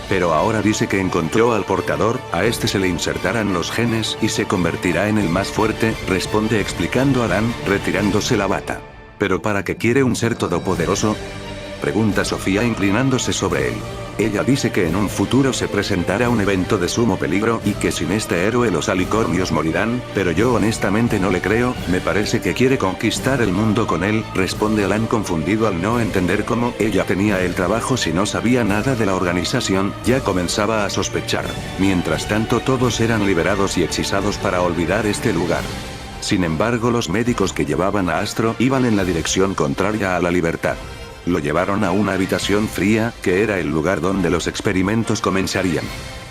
S1: Pero ahora dice que encontró al portador, a este se le insertarán los genes y se convertirá en el más fuerte, responde explicando Alan, retirándose la bata. ¿Pero para qué quiere un ser todopoderoso?, pregunta Sofía inclinándose sobre él. Ella dice que en un futuro se presentará un evento de sumo peligro y que sin este héroe los alicornios morirán, pero yo honestamente no le creo, me parece que quiere conquistar el mundo con él, responde Alan confundido al no entender cómo ella tenía el trabajo si no sabía nada de la organización. Ya comenzaba a sospechar. Mientras tanto todos eran liberados y hechizados para olvidar este lugar. Sin embargo, los médicos que llevaban a Astro iban en la dirección contraria a la libertad. Lo llevaron a una habitación fría, que era el lugar donde los experimentos comenzarían.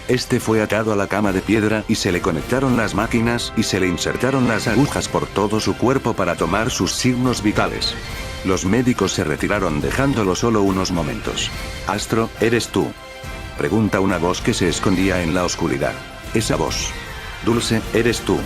S1: Este fue atado a la cama de piedra y se le conectaron las máquinas y se le insertaron las agujas por todo su cuerpo para tomar sus signos vitales. Los médicos se retiraron dejándolo solo unos momentos. «Astro, ¿eres tú?», pregunta una voz que se escondía en la oscuridad. Esa voz. «Dulce, ¿eres tú?»,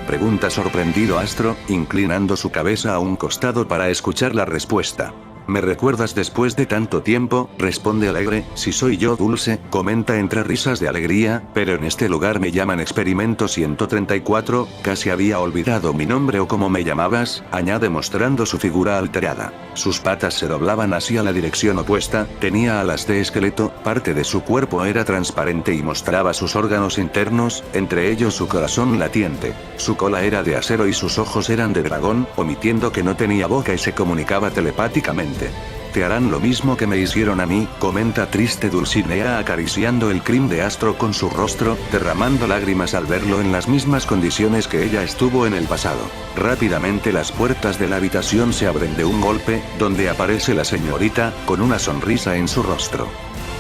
S1: pregunta sorprendido Astro, inclinando su cabeza a un costado para escuchar la respuesta. «¿Me recuerdas después de tanto tiempo?», responde alegre. «Si soy yo, Dulce», comenta entre risas de alegría, «pero en este lugar me llaman Experimento 134, casi había olvidado mi nombre o cómo me llamabas», añade mostrando su figura alterada. Sus patas se doblaban hacia la dirección opuesta, tenía alas de esqueleto, parte de su cuerpo era transparente y mostraba sus órganos internos, entre ellos su corazón latiente. Su cola era de acero y sus ojos eran de dragón, omitiendo que no tenía boca y se comunicaba telepáticamente. «Te harán lo mismo que me hicieron a mí», comenta triste Dulcinea acariciando el crin de Astro con su rostro, derramando lágrimas al verlo en las mismas condiciones que ella estuvo en el pasado. Rápidamente las puertas de la habitación se abren de un golpe, donde aparece la señorita, con una sonrisa en su rostro.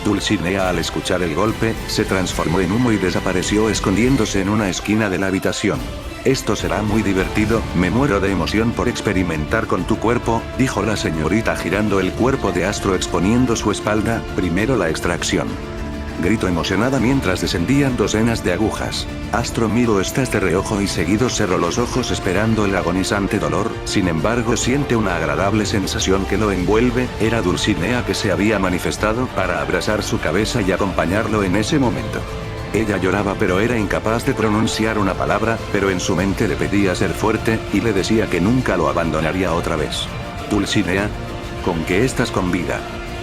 S1: Dulcinea al escuchar el golpe, se transformó en humo y desapareció escondiéndose en una esquina de la habitación. «Esto será muy divertido, me muero de emoción por experimentar con tu cuerpo», dijo la señorita girando el cuerpo de Astro exponiendo su espalda, primero la extracción. Gritó emocionada mientras descendían docenas de agujas. Astro miró estas de reojo y seguido cerró los ojos esperando el agonizante dolor, sin embargo siente una agradable sensación que lo envuelve, era Dulcinea que se había manifestado para abrazar su cabeza y acompañarlo en ese momento. Ella lloraba pero era incapaz de pronunciar una palabra, pero en su mente le pedía ser fuerte, y le decía que nunca lo abandonaría otra vez. «Dulcinea, ¿con qué estás con vida?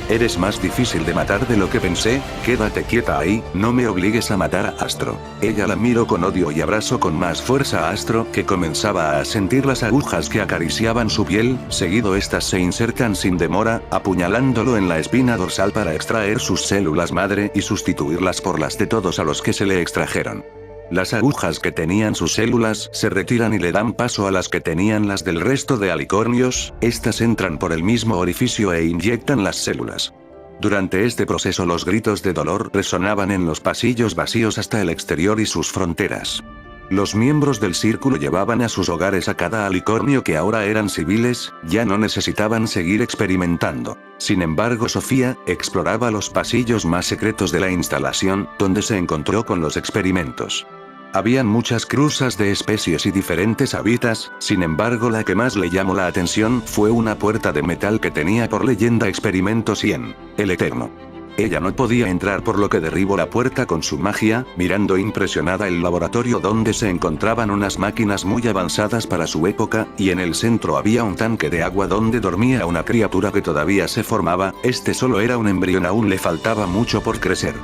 S1: Eres más difícil de matar de lo que pensé, quédate quieta ahí, no me obligues a matar a Astro». Ella la miró con odio y abrazó con más fuerza a Astro, que comenzaba a sentir las agujas que acariciaban su piel, seguido estas se insertan sin demora, apuñalándolo en la espina dorsal para extraer sus células madre y sustituirlas por las de todos a los que se le extrajeron. Las agujas que tenían sus células se retiran y le dan paso a las que tenían las del resto de alicornios, estas entran por el mismo orificio e inyectan las células. Durante este proceso los gritos de dolor resonaban en los pasillos vacíos hasta el exterior y sus fronteras. Los miembros del círculo llevaban a sus hogares a cada alicornio que ahora eran civiles, ya no necesitaban seguir experimentando. Sin embargo, Sofía exploraba los pasillos más secretos de la instalación, donde se encontró con los experimentos. Habían muchas cruzas de especies y diferentes hábitats, sin embargo la que más le llamó la atención fue una puerta de metal que tenía por leyenda Experimento 100, el Eterno. Ella no podía entrar por lo que derribó la puerta con su magia, mirando impresionada el laboratorio donde se encontraban unas máquinas muy avanzadas para su época, y en el centro había un tanque de agua donde dormía una criatura que todavía se formaba, este solo era un embrión, aún le faltaba mucho por crecer.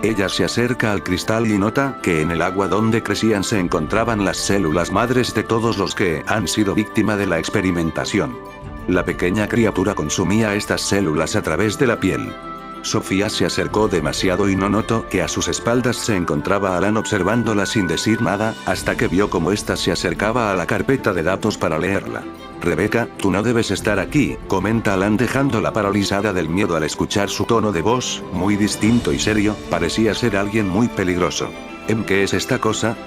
S1: Ella se acerca al cristal y nota que en el agua donde crecían se encontraban las células madres de todos los que han sido víctima de la experimentación. La pequeña criatura consumía estas células a través de la piel. Sofía se acercó demasiado y no notó que a sus espaldas se encontraba Alan observándola sin decir nada, hasta que vio cómo ésta se acercaba a la carpeta de datos para leerla. «Rebeca, tú no debes estar aquí», comenta Alan dejándola paralizada del miedo al escuchar su tono de voz, muy distinto y serio, parecía ser alguien muy peligroso. «¿Qué es esta cosa?»,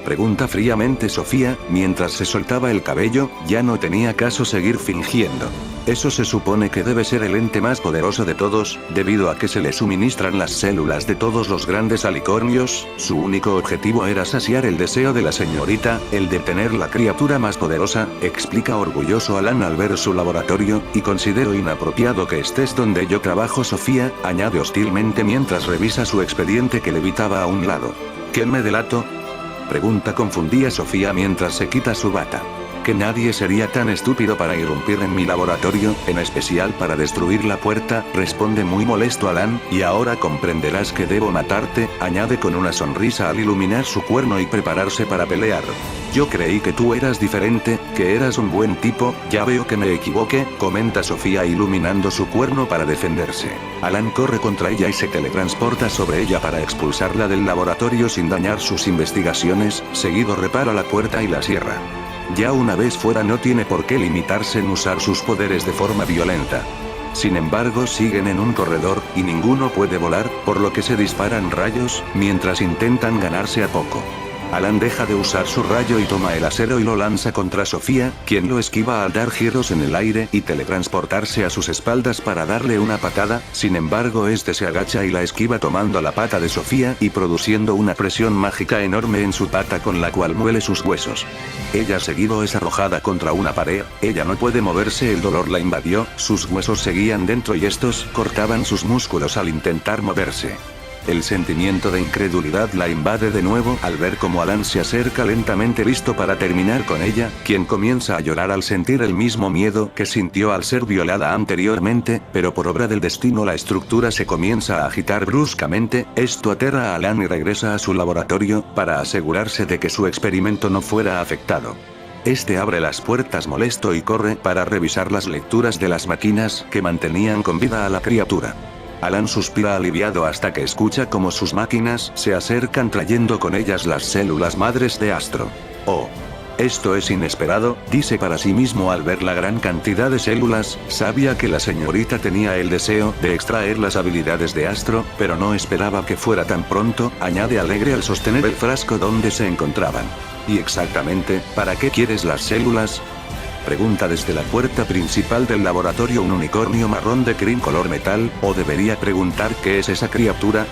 S1: pregunta fríamente Sofía, mientras se soltaba el cabello, ya no tenía caso seguir fingiendo. Eso se supone que debe ser el ente más poderoso de todos, debido a que se le suministran las células de todos los grandes alicornios, su único objetivo era saciar el deseo de la señorita, el de tener la criatura más poderosa, explica orgulloso Alan al ver su laboratorio, y considero inapropiado que estés donde yo trabajo. Sofía, añade hostilmente mientras revisa su expediente que levitaba a un lado. ¿Qué me delato?, pregunta confundida Sofía mientras se quita su bata. Que nadie sería tan estúpido para irrumpir en mi laboratorio, en especial para destruir la puerta, responde muy molesto Alan, y ahora comprenderás que debo matarte, añade con una sonrisa al iluminar su cuerno y prepararse para pelear. Yo creí que tú eras diferente, que eras un buen tipo, ya veo que me equivoqué, comenta Sofía iluminando su cuerno para defenderse. Alan corre contra ella y se teletransporta sobre ella para expulsarla del laboratorio sin dañar sus investigaciones, seguido repara la puerta y la cierra. Ya una vez fuera no tiene por qué limitarse en usar sus poderes de forma violenta. Sin embargo siguen en un corredor, y ninguno puede volar, por lo que se disparan rayos, mientras intentan ganarse a poco. Alan deja de usar su rayo y toma el acero y lo lanza contra Sofía, quien lo esquiva al dar giros en el aire y teletransportarse a sus espaldas para darle una patada. Sin embargo este se agacha y la esquiva tomando la pata de Sofía y produciendo una presión mágica enorme en su pata con la cual muele sus huesos. Ella seguido es arrojada contra una pared, ella no puede moverse, el dolor la invadió, sus huesos seguían dentro y estos cortaban sus músculos al intentar moverse. El sentimiento de incredulidad la invade de nuevo al ver cómo Alan se acerca lentamente listo para terminar con ella, quien comienza a llorar al sentir el mismo miedo que sintió al ser violada anteriormente, pero por obra del destino la estructura se comienza a agitar bruscamente. Esto aterra a Alan y regresa a su laboratorio, para asegurarse de que su experimento no fuera afectado. Este abre las puertas molesto y corre para revisar las lecturas de las máquinas que mantenían con vida a la criatura. Alan suspira aliviado hasta que escucha cómo sus máquinas se acercan trayendo con ellas las células madres de Astro. Oh. Esto es inesperado, dice para sí mismo al ver la gran cantidad de células. Sabía que la señorita tenía el deseo de extraer las habilidades de Astro, pero no esperaba que fuera tan pronto, añade alegre al sostener el frasco donde se encontraban. ¿Y exactamente, para qué quieres las células?, pregunta desde la puerta principal del laboratorio un unicornio marrón de crin color metal. ¿O debería preguntar qué es esa criatura?,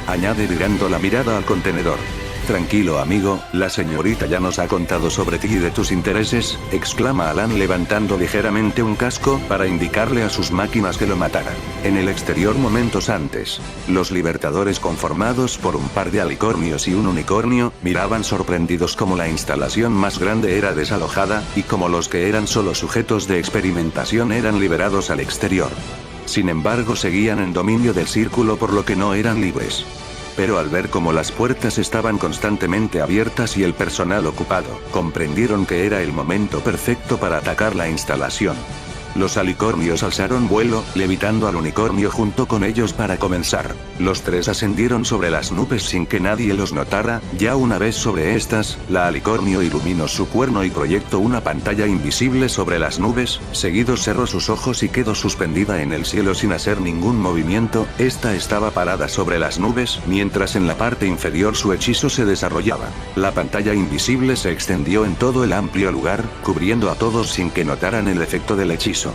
S1: añade virando la mirada al contenedor. Tranquilo amigo, la señorita ya nos ha contado sobre ti y de tus intereses, exclama Alan levantando ligeramente un casco para indicarle a sus máquinas que lo mataran. En el exterior momentos antes, los libertadores conformados por un par de alicornios y un unicornio, miraban sorprendidos como la instalación más grande era desalojada, y como los que eran solo sujetos de experimentación eran liberados al exterior. Sin embargo seguían en dominio del círculo por lo que no eran libres. Pero al ver cómo las puertas estaban constantemente abiertas y el personal ocupado, comprendieron que era el momento perfecto para atacar la instalación. Los alicornios alzaron vuelo, levitando al unicornio junto con ellos para comenzar. Los tres ascendieron sobre las nubes sin que nadie los notara. Ya una vez sobre estas, la alicornio iluminó su cuerno y proyectó una pantalla invisible sobre las nubes, seguido cerró sus ojos y quedó suspendida en el cielo sin hacer ningún movimiento. Esta estaba parada sobre las nubes, mientras en la parte inferior su hechizo se desarrollaba. La pantalla invisible se extendió en todo el amplio lugar, cubriendo a todos sin que notaran el efecto del hechizo.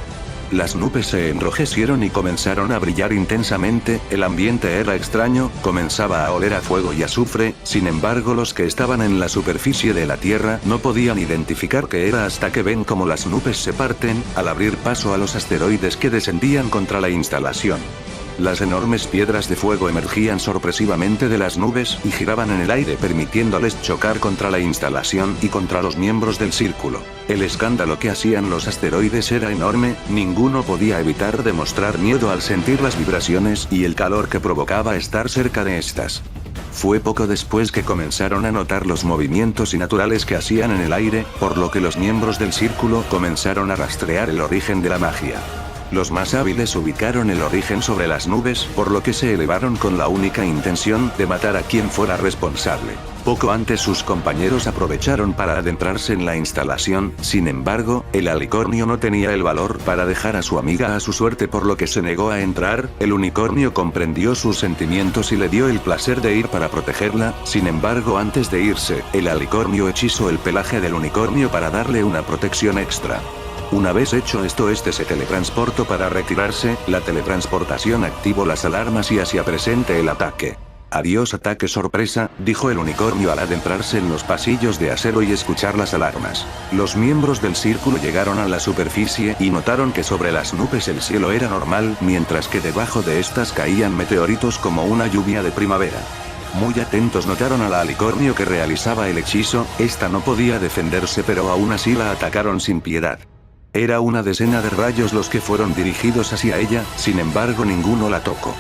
S1: Las nubes se enrojecieron y comenzaron a brillar intensamente. El ambiente era extraño, comenzaba a oler a fuego y azufre. Sin embargo los que estaban en la superficie de la Tierra no podían identificar qué era hasta que ven cómo las nubes se parten, al abrir paso a los asteroides que descendían contra la instalación. Las enormes piedras de fuego emergían sorpresivamente de las nubes y giraban en el aire permitiéndoles chocar contra la instalación y contra los miembros del círculo. El escándalo que hacían los asteroides era enorme, ninguno podía evitar demostrar miedo al sentir las vibraciones y el calor que provocaba estar cerca de estas. Fue poco después que comenzaron a notar los movimientos innaturales que hacían en el aire, por lo que los miembros del círculo comenzaron a rastrear el origen de la magia. Los más hábiles ubicaron el origen sobre las nubes, por lo que se elevaron con la única intención de matar a quien fuera responsable. Poco antes sus compañeros aprovecharon para adentrarse en la instalación. Sin embargo, el alicornio no tenía el valor para dejar a su amiga a su suerte, por lo que se negó a entrar. El unicornio comprendió sus sentimientos y le dio el placer de ir para protegerla. Sin embargo, antes de irse, el alicornio hechizó el pelaje del unicornio para darle una protección extra. Una vez hecho esto, este se teletransportó para retirarse. La teletransportación activó las alarmas y hacía presente el ataque. Adiós ataque sorpresa, dijo el unicornio al adentrarse en los pasillos de acero y escuchar las alarmas. Los miembros del círculo llegaron a la superficie y notaron que sobre las nubes el cielo era normal, mientras que debajo de estas caían meteoritos como una lluvia de primavera. Muy atentos notaron al alicornio que realizaba el hechizo. Esta no podía defenderse, pero aún así la atacaron sin piedad. Era una decena de rayos los que fueron dirigidos hacia ella, sin embargo ninguno la tocó.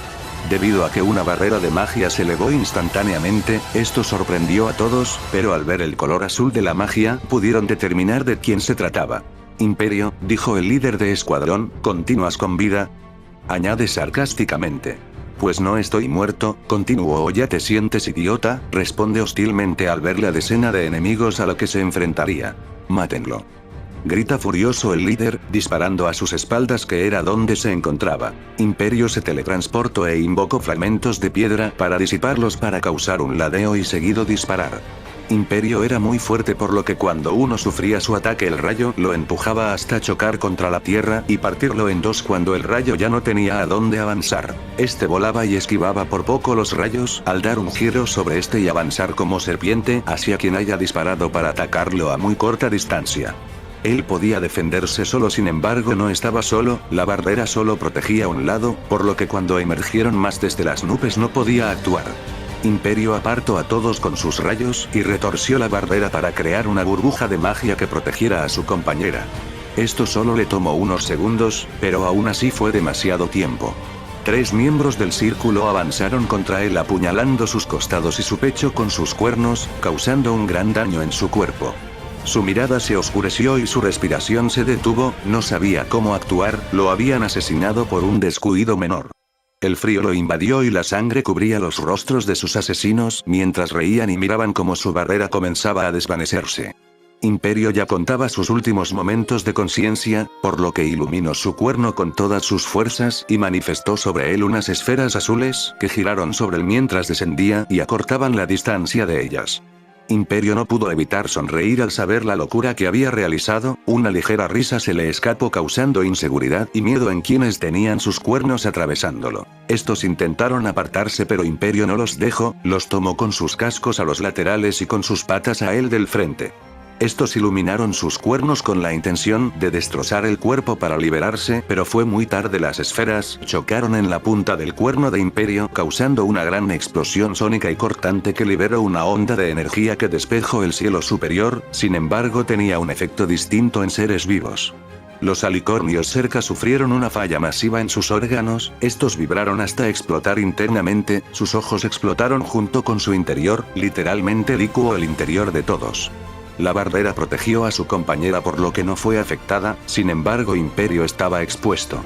S1: Debido a que una barrera de magia se elevó instantáneamente, esto sorprendió a todos, pero al ver el color azul de la magia, pudieron determinar de quién se trataba. Imperio, dijo el líder de escuadrón, ¿continúas con vida?, añade sarcásticamente. Pues no estoy muerto, continuó. ¿O ya te sientes idiota? Responde hostilmente al ver la decena de enemigos a la que se enfrentaría. Mátenlo. Grita furioso el líder, disparando a sus espaldas, que era donde se encontraba. Imperio se teletransportó e invocó fragmentos de piedra para disiparlos para causar un ladeo y seguido disparar. Imperio era muy fuerte, por lo que cuando uno sufría su ataque el rayo lo empujaba hasta chocar contra la tierra y partirlo en dos cuando el rayo ya no tenía a dónde avanzar. Este volaba y esquivaba por poco los rayos al dar un giro sobre este y avanzar como serpiente hacia quien haya disparado para atacarlo a muy corta distancia. Él podía defenderse solo, sin embargo no estaba solo, la barrera solo protegía un lado, por lo que cuando emergieron más desde las nubes no podía actuar. Imperio apartó a todos con sus rayos y retorció la barrera para crear una burbuja de magia que protegiera a su compañera. Esto solo le tomó unos segundos, pero aún así fue demasiado tiempo. 3 miembros del círculo avanzaron contra él apuñalando sus costados y su pecho con sus cuernos, causando un gran daño en su cuerpo. Su mirada se oscureció y su respiración se detuvo, no sabía cómo actuar, lo habían asesinado por un descuido menor. El frío lo invadió y la sangre cubría los rostros de sus asesinos mientras reían y miraban cómo su barrera comenzaba a desvanecerse. Imperio ya contaba sus últimos momentos de conciencia, por lo que iluminó su cuerno con todas sus fuerzas y manifestó sobre él unas esferas azules que giraron sobre él mientras descendía y acortaban la distancia de ellas. Imperio no pudo evitar sonreír al saber la locura que había realizado, una ligera risa se le escapó causando inseguridad y miedo en quienes tenían sus cuernos atravesándolo. Estos intentaron apartarse pero Imperio no los dejó, los tomó con sus cascos a los laterales y con sus patas a él del frente. Estos iluminaron sus cuernos con la intención de destrozar el cuerpo para liberarse, pero fue muy tarde. Las esferas chocaron en la punta del cuerno de Imperio, causando una gran explosión sónica y cortante que liberó una onda de energía que despejó el cielo superior, sin embargo tenía un efecto distinto en seres vivos. Los alicornios cerca sufrieron una falla masiva en sus órganos, estos vibraron hasta explotar internamente, sus ojos explotaron junto con su interior, literalmente licuó el interior de todos. La barrera protegió a su compañera por lo que no fue afectada, sin embargo Imperio estaba expuesto.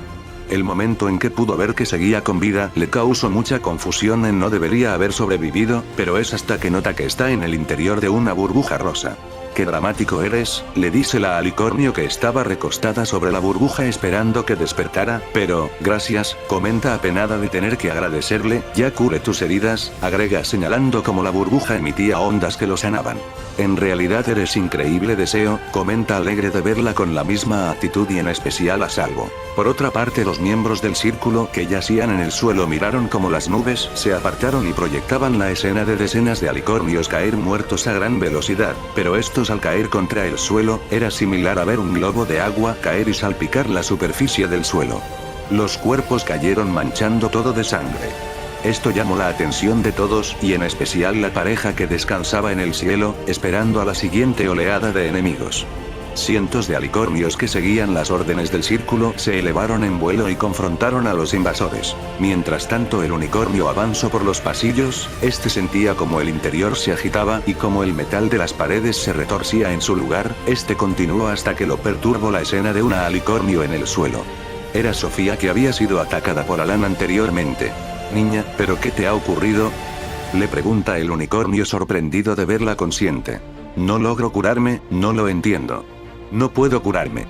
S1: El momento en que pudo ver que seguía con vida le causó mucha confusión en no debería haber sobrevivido, pero es hasta que nota que está en el interior de una burbuja rosa. «Qué dramático eres», le dice la alicornio que estaba recostada sobre la burbuja esperando que despertara, pero, «gracias», comenta apenada de tener que agradecerle, «ya curé tus heridas», agrega señalando cómo la burbuja emitía ondas que lo sanaban. «En realidad eres increíble deseo», comenta alegre de verla con la misma actitud y en especial a salvo. Por otra parte los miembros del círculo que yacían en el suelo miraron como las nubes se apartaron y proyectaban la escena de decenas de alicornios caer muertos a gran velocidad, pero estos al caer contra el suelo, era similar a ver un globo de agua caer y salpicar la superficie del suelo. Los cuerpos cayeron manchando todo de sangre. Esto llamó la atención de todos y en especial la pareja que descansaba en el cielo, esperando a la siguiente oleada de enemigos. Cientos de alicornios que seguían las órdenes del círculo se elevaron en vuelo y confrontaron a los invasores. Mientras tanto el unicornio avanzó por los pasillos, este sentía como el interior se agitaba y como el metal de las paredes se retorcía en su lugar, este continuó hasta que lo perturbó la escena de una alicornio en el suelo. Era Sofía que había sido atacada por Alan anteriormente. «Niña, ¿pero qué te ha ocurrido?», le pregunta el unicornio sorprendido de verla consciente. «No logro curarme, no lo entiendo. No puedo curarme»,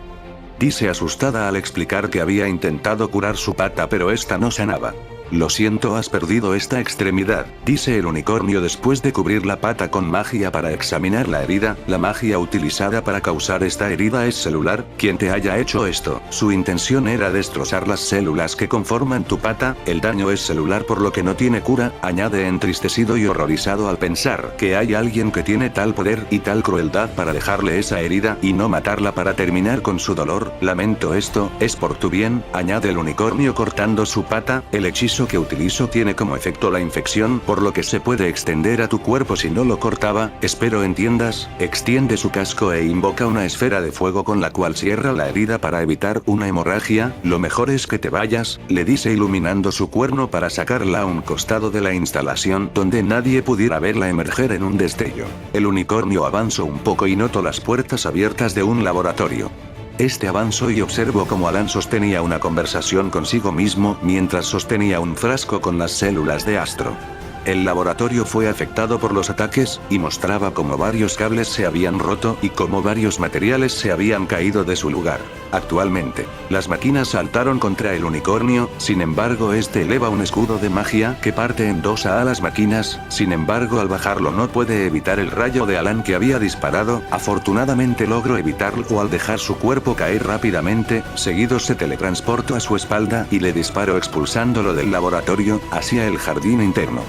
S1: dice asustada al explicar que había intentado curar su pata pero esta no sanaba. «Lo siento, has perdido esta extremidad», dice el unicornio después de cubrir la pata con magia para examinar la herida. «La magia utilizada para causar esta herida es celular. Quien te haya hecho esto, su intención era destrozar las células que conforman tu pata, el daño es celular por lo que no tiene cura», añade entristecido y horrorizado al pensar que hay alguien que tiene tal poder y tal crueldad para dejarle esa herida y no matarla para terminar con su dolor. «Lamento esto, es por tu bien», añade el unicornio cortando su pata. «El hechizo que utilizo tiene como efecto la infección, por lo que se puede extender a tu cuerpo si no lo cortaba, espero entiendas». Extiende su casco e invoca una esfera de fuego con la cual cierra la herida para evitar una hemorragia. «Lo mejor es que te vayas», le dice iluminando su cuerno para sacarla a un costado de la instalación donde nadie pudiera verla emerger en un destello. El unicornio avanzó un poco y notó las puertas abiertas de un laboratorio. Este avanzó y observó cómo Alan sostenía una conversación consigo mismo mientras sostenía un frasco con las células de Astro. El laboratorio fue afectado por los ataques, y mostraba cómo varios cables se habían roto y cómo varios materiales se habían caído de su lugar. Actualmente, las máquinas saltaron contra el unicornio, sin embargo este eleva un escudo de magia que parte en dos a las máquinas, sin embargo al bajarlo no puede evitar el rayo de Alan que había disparado, afortunadamente logró evitarlo al dejar su cuerpo caer rápidamente, seguido se teletransportó a su espalda y le disparó expulsándolo del laboratorio, hacia el jardín interno.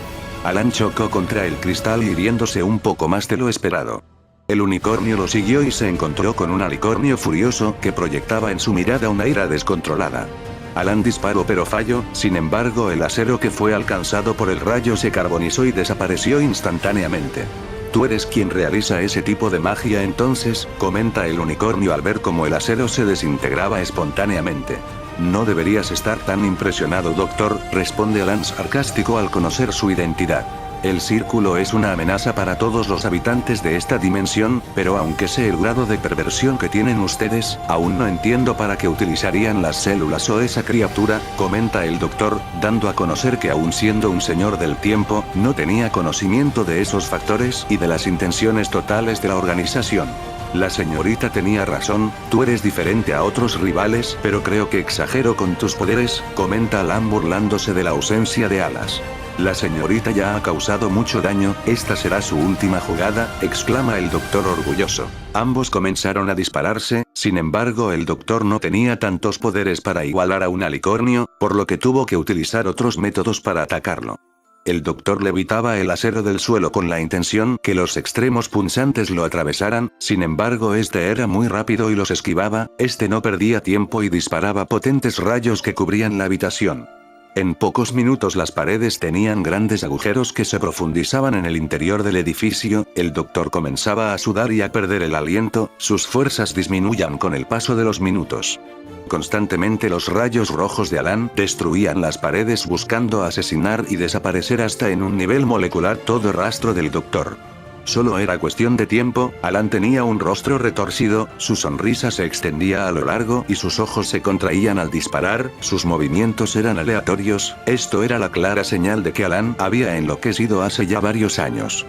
S1: Alan chocó contra el cristal hiriéndose un poco más de lo esperado. El unicornio lo siguió y se encontró con un alicornio furioso que proyectaba en su mirada una ira descontrolada. Alan disparó pero falló, sin embargo el acero que fue alcanzado por el rayo se carbonizó y desapareció instantáneamente. Tú eres quien realiza ese tipo de magia entonces, comenta el unicornio al ver cómo el acero se desintegraba espontáneamente. No deberías estar tan impresionado, doctor, responde Alan sarcástico al conocer su identidad. El círculo es una amenaza para todos los habitantes de esta dimensión, pero aunque sé el grado de perversión que tienen ustedes, aún no entiendo para qué utilizarían las células o esa criatura, comenta el doctor, dando a conocer que aún siendo un señor del tiempo, no tenía conocimiento de esos factores y de las intenciones totales de la organización. La señorita tenía razón, tú eres diferente a otros rivales, pero creo que exagero con tus poderes, comenta Alan burlándose de la ausencia de alas. La señorita ya ha causado mucho daño, esta será su última jugada, exclama el doctor orgulloso. Ambos comenzaron a dispararse, sin embargo el doctor no tenía tantos poderes para igualar a un alicornio, por lo que tuvo que utilizar otros métodos para atacarlo. El doctor levitaba el acero del suelo con la intención que los extremos punzantes lo atravesaran, sin embargo este era muy rápido y los esquivaba, este no perdía tiempo y disparaba potentes rayos que cubrían la habitación. En pocos minutos las paredes tenían grandes agujeros que se profundizaban en el interior del edificio, el doctor comenzaba a sudar y a perder el aliento, sus fuerzas disminuían con el paso de los minutos. Constantemente los rayos rojos de Alan destruían las paredes buscando asesinar y desaparecer hasta en un nivel molecular todo rastro del doctor. Solo era cuestión de tiempo, Alan tenía un rostro retorcido, su sonrisa se extendía a lo largo y sus ojos se contraían al disparar, sus movimientos eran aleatorios, esto era la clara señal de que Alan había enloquecido hace ya varios años.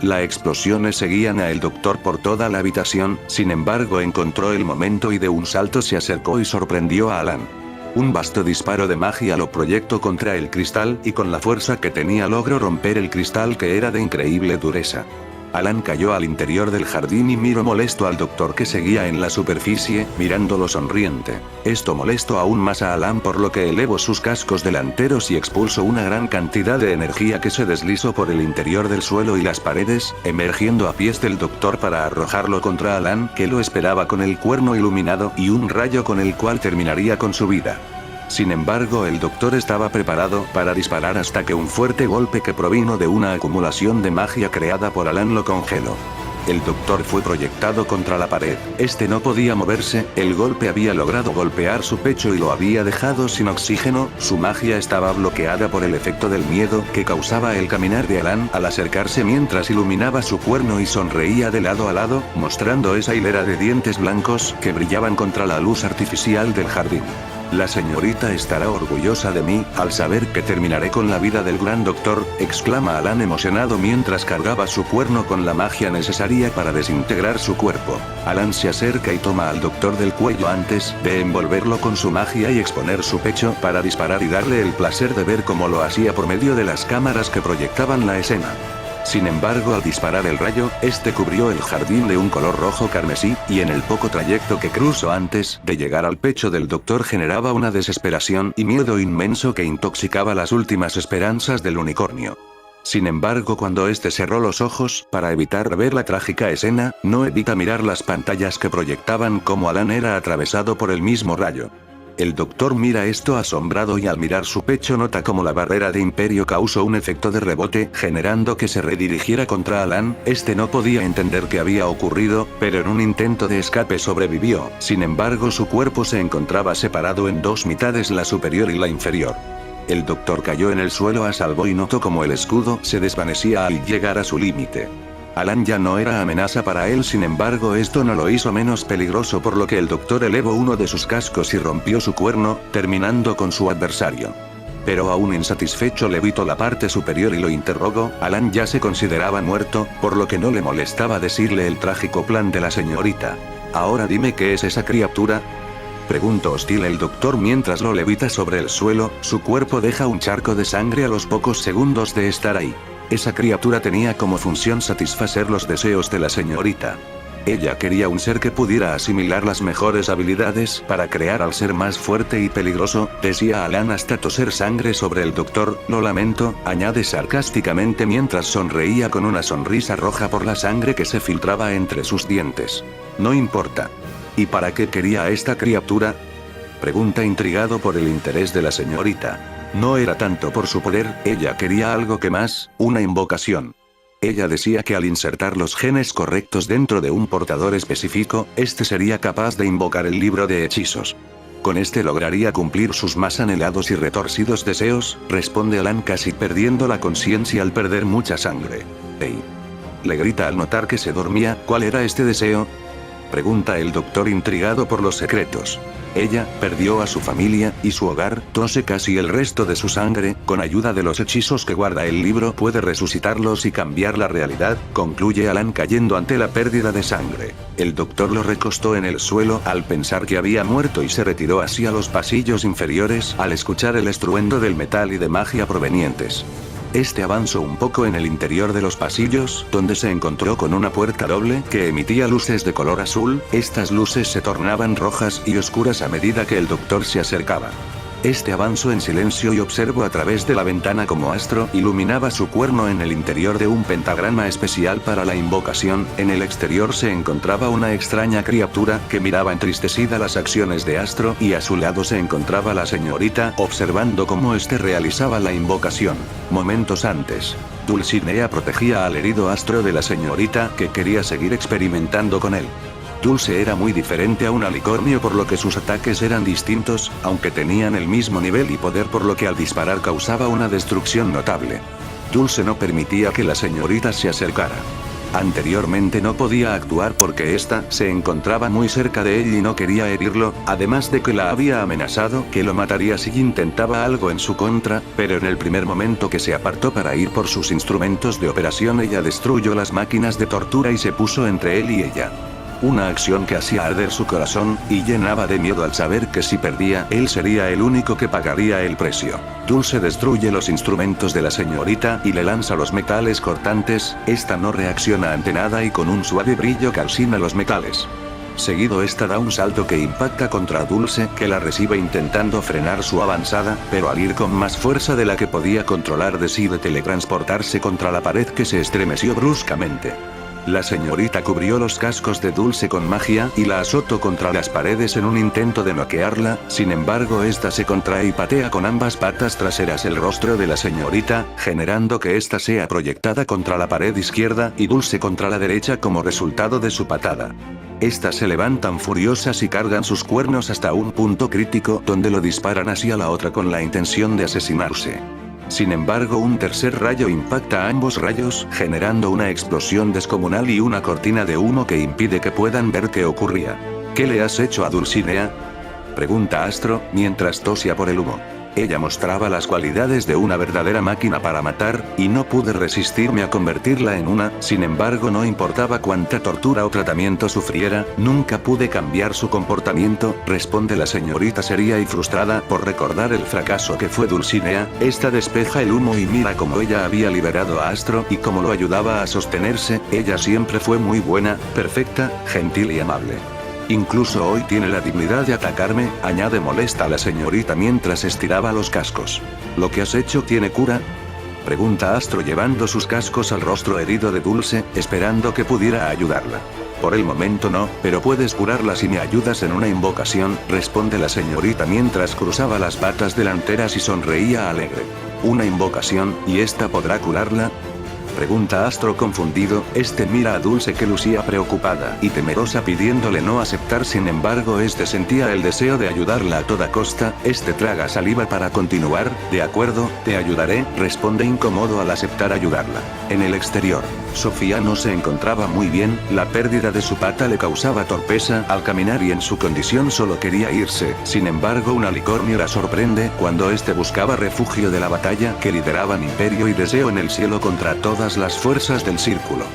S1: Las explosiones seguían a el doctor por toda la habitación, sin embargo encontró el momento y de un salto se acercó y sorprendió a Alan. Un vasto disparo de magia lo proyectó contra el cristal y con la fuerza que tenía logró romper el cristal que era de increíble dureza. Alan cayó al interior del jardín y miró molesto al doctor que seguía en la superficie, mirándolo sonriente. Esto molestó aún más a Alan por lo que elevó sus cascos delanteros y expulsó una gran cantidad de energía que se deslizó por el interior del suelo y las paredes, emergiendo a pies del doctor para arrojarlo contra Alan que lo esperaba con el cuerno iluminado y un rayo con el cual terminaría con su vida. Sin embargo el doctor estaba preparado para disparar hasta que un fuerte golpe que provino de una acumulación de magia creada por Alan lo congeló. El doctor fue proyectado contra la pared, este no podía moverse, el golpe había logrado golpear su pecho y lo había dejado sin oxígeno, su magia estaba bloqueada por el efecto del miedo que causaba el caminar de Alan al acercarse mientras iluminaba su cuerno y sonreía de lado a lado, mostrando esa hilera de dientes blancos que brillaban contra la luz artificial del jardín. La señorita estará orgullosa de mí, al saber que terminaré con la vida del gran doctor, exclama Alan emocionado mientras cargaba su cuerno con la magia necesaria para desintegrar su cuerpo. Alan se acerca y toma al doctor del cuello antes de envolverlo con su magia y exponer su pecho para disparar y darle el placer de ver cómo lo hacía por medio de las cámaras que proyectaban la escena. Sin embargo al disparar el rayo, este cubrió el jardín de un color rojo carmesí, y en el poco trayecto que cruzó antes de llegar al pecho del doctor generaba una desesperación y miedo inmenso que intoxicaba las últimas esperanzas del unicornio. Sin embargo cuando este cerró los ojos para evitar ver la trágica escena, no evita mirar las pantallas que proyectaban cómo Alan era atravesado por el mismo rayo. El doctor mira esto asombrado y al mirar su pecho nota como la barrera de Imperio causó un efecto de rebote, generando que se redirigiera contra Alan, este no podía entender qué había ocurrido, pero en un intento de escape sobrevivió, sin embargo su cuerpo se encontraba separado en dos mitades, la superior y la inferior. El doctor cayó en el suelo a salvo y notó como el escudo se desvanecía al llegar a su límite. Alan ya no era amenaza para él, sin embargo esto no lo hizo menos peligroso, por lo que el doctor elevó uno de sus cascos y rompió su cuerno, terminando con su adversario. Pero aún insatisfecho levitó la parte superior y lo interrogó. Alan ya se consideraba muerto, por lo que no le molestaba decirle el trágico plan de la señorita. «Ahora dime qué es esa criatura», preguntó hostil el doctor mientras lo levita sobre el suelo. Su cuerpo deja un charco de sangre a los pocos segundos de estar ahí. Esa criatura tenía como función satisfacer los deseos de la señorita. Ella quería un ser que pudiera asimilar las mejores habilidades para crear al ser más fuerte y peligroso, decía Alan hasta toser sangre sobre el doctor. «Lo lamento», añade sarcásticamente mientras sonreía con una sonrisa roja por la sangre que se filtraba entre sus dientes. «No importa». «¿Y para qué quería a esta criatura?», pregunta intrigado por el interés de la señorita. No era tanto por su poder, ella quería algo que más, una invocación. Ella decía que al insertar los genes correctos dentro de un portador específico, este sería capaz de invocar el libro de hechizos. Con este lograría cumplir sus más anhelados y retorcidos deseos, responde Alan casi perdiendo la conciencia al perder mucha sangre. «¡Ey!», le grita al notar que se dormía. «¿Cuál era este deseo?», pregunta el doctor intrigado por los secretos. «Ella perdió a su familia y su hogar, tose casi el resto de su sangre, con ayuda de los hechizos que guarda el libro puede resucitarlos y cambiar la realidad», concluye Alan cayendo ante la pérdida de sangre. El doctor lo recostó en el suelo al pensar que había muerto y se retiró hacia los pasillos inferiores al escuchar el estruendo del metal y de magia provenientes. Este avanzó un poco en el interior de los pasillos, donde se encontró con una puerta doble que emitía luces de color azul. Estas luces se tornaban rojas y oscuras a medida que el doctor se acercaba. Este avanzó en silencio y observó a través de la ventana como Astro iluminaba su cuerno en el interior de un pentagrama especial para la invocación. En el exterior se encontraba una extraña criatura que miraba entristecida las acciones de Astro, y a su lado se encontraba la señorita observando cómo este realizaba la invocación. Momentos antes, Dulcinea protegía al herido Astro de la señorita, que quería seguir experimentando con él. Dulce era muy diferente a un alicornio, por lo que sus ataques eran distintos, aunque tenían el mismo nivel y poder, por lo que al disparar causaba una destrucción notable. Dulce no permitía que la señorita se acercara. Anteriormente no podía actuar porque ésta se encontraba muy cerca de él y no quería herirlo, además de que la había amenazado que lo mataría si intentaba algo en su contra, pero en el primer momento que se apartó para ir por sus instrumentos de operación, ella destruyó las máquinas de tortura y se puso entre él y ella. Una acción que hacía arder su corazón, y llenaba de miedo al saber que si perdía, él sería el único que pagaría el precio. Dulce destruye los instrumentos de la señorita y le lanza los metales cortantes. Esta no reacciona ante nada y con un suave brillo calcina los metales. Seguido esta da un salto que impacta contra Dulce, que la recibe intentando frenar su avanzada, pero al ir con más fuerza de la que podía controlar decide teletransportarse contra la pared, que se estremeció bruscamente. La señorita cubrió los cascos de Dulce con magia y la azotó contra las paredes en un intento de noquearla. Sin embargo, esta se contrae y patea con ambas patas traseras el rostro de la señorita, generando que ésta sea proyectada contra la pared izquierda y Dulce contra la derecha como resultado de su patada. Estas se levantan furiosas y cargan sus cuernos hasta un punto crítico, donde lo disparan hacia la otra con la intención de asesinarse. Sin embargo, un tercer rayo impacta a ambos rayos, generando una explosión descomunal y una cortina de humo que impide que puedan ver qué ocurría. «¿Qué le has hecho a Dulcinea?», pregunta Astro, mientras tosia por el humo. Ella mostraba las cualidades de una verdadera máquina para matar, y no pude resistirme a convertirla en una. Sin embargo, no importaba cuánta tortura o tratamiento sufriera, nunca pude cambiar su comportamiento, responde la señorita seria y frustrada por recordar el fracaso que fue Dulcinea. Esta despeja el humo y mira cómo ella había liberado a Astro y cómo lo ayudaba a sostenerse. Ella siempre fue muy buena, perfecta, gentil y amable. Incluso hoy tiene la dignidad de atacarme, añade molesta a la señorita mientras estiraba los cascos. ¿Lo que has hecho tiene cura?, pregunta Astro llevando sus cascos al rostro herido de Dulce, esperando que pudiera ayudarla. Por el momento no, pero puedes curarla si me ayudas en una invocación, responde la señorita mientras cruzaba las patas delanteras y sonreía alegre. ¿Una invocación, y esta podrá curarla?, Pregunta Astro confundido. Mira a Dulce que lucía preocupada y temerosa pidiéndole no aceptar, sin embargo sentía el deseo de ayudarla a toda costa. Traga saliva para continuar. De acuerdo, te ayudaré, responde incómodo al aceptar ayudarla. En el exterior, Sofía no se encontraba muy bien, la pérdida de su pata le causaba torpeza al caminar y en su condición solo quería irse. Sin embargo, un alicornio la sorprende cuando buscaba refugio de la batalla que lideraban Imperio y Deseo en el cielo contra todas las fuerzas del círculo.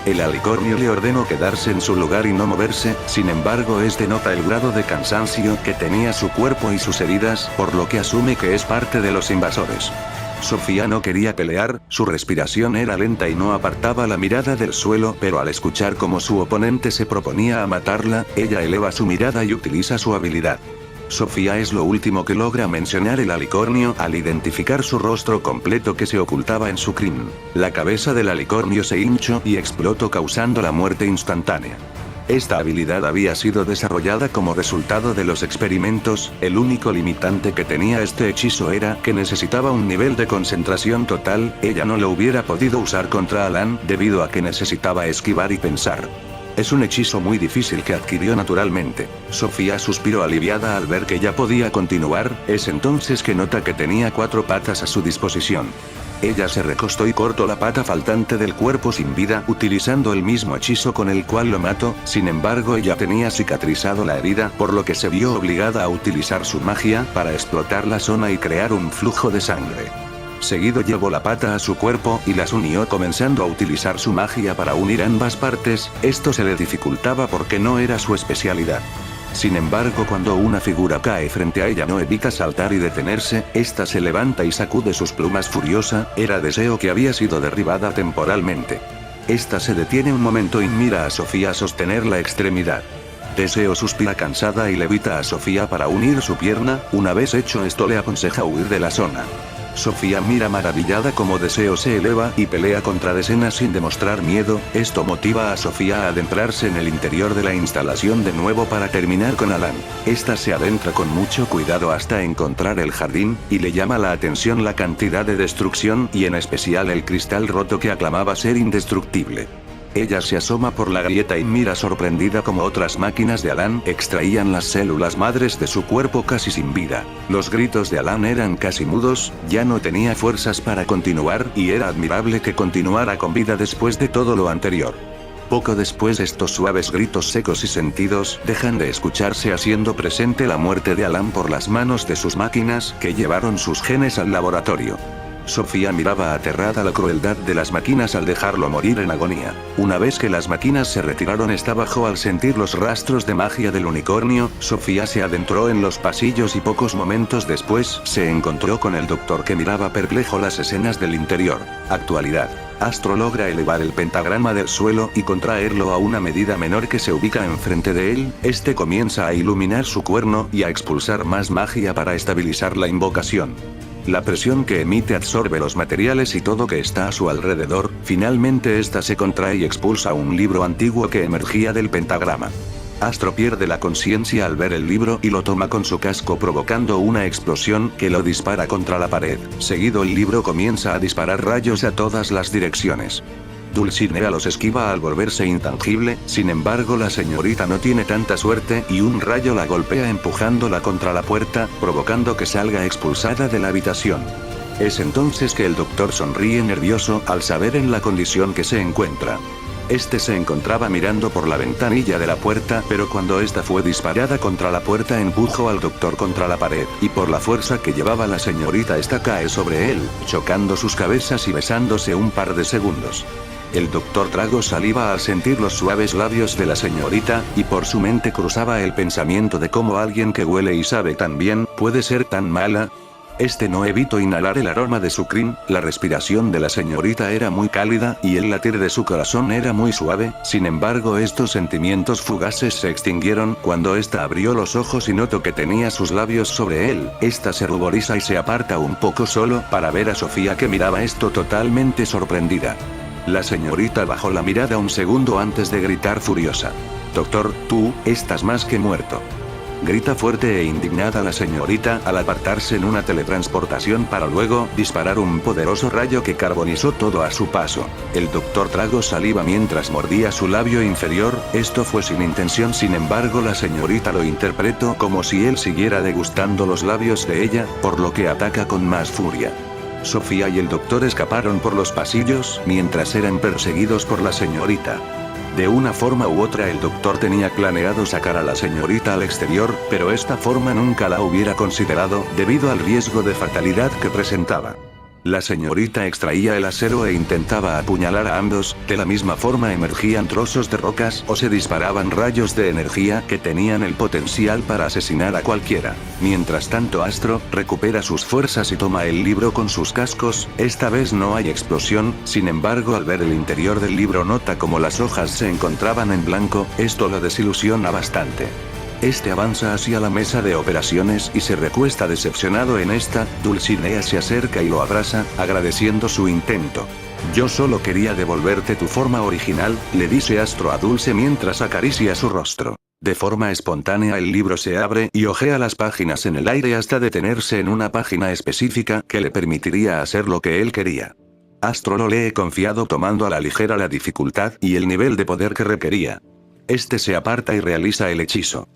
S1: El alicornio le ordenó quedarse en su lugar y no moverse, sin embargo nota el grado de cansancio que tenía su cuerpo y sus heridas, por lo que asume que es parte de los invasores. Sofía no quería pelear, su respiración era lenta y no apartaba la mirada del suelo, pero al escuchar cómo su oponente se proponía a matarla, ella eleva su mirada y utiliza su habilidad. Sofía es lo último que logra mencionar el alicornio al identificar su rostro completo que se ocultaba en su crin. La cabeza del alicornio se hinchó y explotó causando la muerte instantánea. Esta habilidad había sido desarrollada como resultado de los experimentos. El único limitante que tenía hechizo era que necesitaba un nivel de concentración total. Ella no lo hubiera podido usar contra Alan debido a que necesitaba esquivar y pensar. Es un hechizo muy difícil que adquirió naturalmente. Sofía suspiró aliviada al ver que ya podía continuar. Es entonces que nota que tenía 4 patas a su disposición. Ella se recostó y cortó la pata faltante del cuerpo sin vida utilizando el mismo hechizo con el cual lo mató. Sin embargo, ella tenía cicatrizado la herida, por lo que se vio obligada a utilizar su magia para explotar la zona y crear un flujo de sangre. Seguido llevó la pata a su cuerpo y las unió comenzando a utilizar su magia para unir ambas partes. Esto se le dificultaba porque no era su especialidad. Sin embargo, cuando una figura cae frente a ella no evita saltar y detenerse, se levanta y sacude sus plumas furiosa. Era Deseo que había sido derribada temporalmente. Se detiene un momento y mira a Sofía sostener la extremidad. Deseo suspira cansada y levita a Sofía para unir su pierna. Una vez hecho esto le aconseja huir de la zona. Sofía mira maravillada como Deseo se eleva y pelea contra decenas sin demostrar miedo. Esto motiva a Sofía a adentrarse en el interior de la instalación de nuevo para terminar con Alan. Se adentra con mucho cuidado hasta encontrar el jardín, y le llama la atención la cantidad de destrucción y en especial el cristal roto que aclamaba ser indestructible. Ella se asoma por la grieta y mira sorprendida como otras máquinas de Alan extraían las células madres de su cuerpo casi sin vida. Los gritos de Alan eran casi mudos, ya no tenía fuerzas para continuar y era admirable que continuara con vida después de todo lo anterior. Poco después estos suaves gritos secos y sentidos dejan de escucharse haciendo presente la muerte de Alan por las manos de sus máquinas que llevaron sus genes al laboratorio. Sofía miraba aterrada la crueldad de las máquinas al dejarlo morir en agonía. Una vez que las máquinas se retiraron bajo al sentir los rastros de magia del unicornio, Sofía se adentró en los pasillos y pocos momentos después se encontró con el doctor que miraba perplejo las escenas del interior. Actualidad. Astro logra elevar el pentagrama del suelo y contraerlo a una medida menor que se ubica enfrente de él. Comienza a iluminar su cuerno y a expulsar más magia para estabilizar la invocación. La presión que emite absorbe los materiales y todo que está a su alrededor. Finalmente se contrae y expulsa un libro antiguo que emergía del pentagrama. Astro pierde la conciencia al ver el libro y lo toma con su casco provocando una explosión que lo dispara contra la pared. Seguido el libro comienza a disparar rayos a todas las direcciones. Dulcinea los esquiva al volverse intangible, sin embargo la señorita no tiene tanta suerte y un rayo la golpea empujándola contra la puerta, provocando que salga expulsada de la habitación. Es entonces que el doctor sonríe nervioso al saber en la condición que se encuentra. Se encontraba mirando por la ventanilla de la puerta, pero cuando fue disparada contra la puerta empujó al doctor contra la pared, y por la fuerza que llevaba la señorita cae sobre él, chocando sus cabezas y besándose un par de segundos. El doctor tragó saliva al sentir los suaves labios de la señorita, y por su mente cruzaba el pensamiento de cómo alguien que huele y sabe tan bien, puede ser tan mala. No evitó inhalar el aroma de su crin. La respiración de la señorita era muy cálida y el latir de su corazón era muy suave. Sin embargo, estos sentimientos fugaces se extinguieron cuando abrió los ojos y notó que tenía sus labios sobre él. Se ruboriza y se aparta un poco solo para ver a Sofía que miraba totalmente sorprendida. La señorita bajó la mirada un segundo antes de gritar furiosa. Doctor, tú, estás más que muerto. Grita fuerte e indignada la señorita al apartarse en una teletransportación para luego disparar un poderoso rayo que carbonizó todo a su paso. El doctor tragó saliva mientras mordía su labio inferior, esto fue sin intención, sin embargo la señorita lo interpretó como si él siguiera degustando los labios de ella, por lo que ataca con más furia. Sofía y el doctor escaparon por los pasillos mientras eran perseguidos por la señorita. De una forma u otra el doctor tenía planeado sacar a la señorita al exterior, pero esta forma nunca la hubiera considerado, debido al riesgo de fatalidad que presentaba. La señorita extraía el acero e intentaba apuñalar a ambos, de la misma forma emergían trozos de rocas o se disparaban rayos de energía que tenían el potencial para asesinar a cualquiera. Mientras tanto Astro recupera sus fuerzas y toma el libro con sus cascos, esta vez no hay explosión, sin embargo al ver el interior del libro nota como las hojas se encontraban en blanco, esto lo desilusiona bastante. Este avanza hacia la mesa de operaciones y se recuesta decepcionado en esta. Dulcinea se acerca y lo abraza, agradeciendo su intento. Yo solo quería devolverte tu forma original, le dice Astro a Dulce mientras acaricia su rostro. De forma espontánea el libro se abre y hojea las páginas en el aire hasta detenerse en una página específica que le permitiría hacer lo que él quería. Astro lo lee confiado tomando a la ligera la dificultad y el nivel de poder que requería. Este se aparta y realiza el hechizo.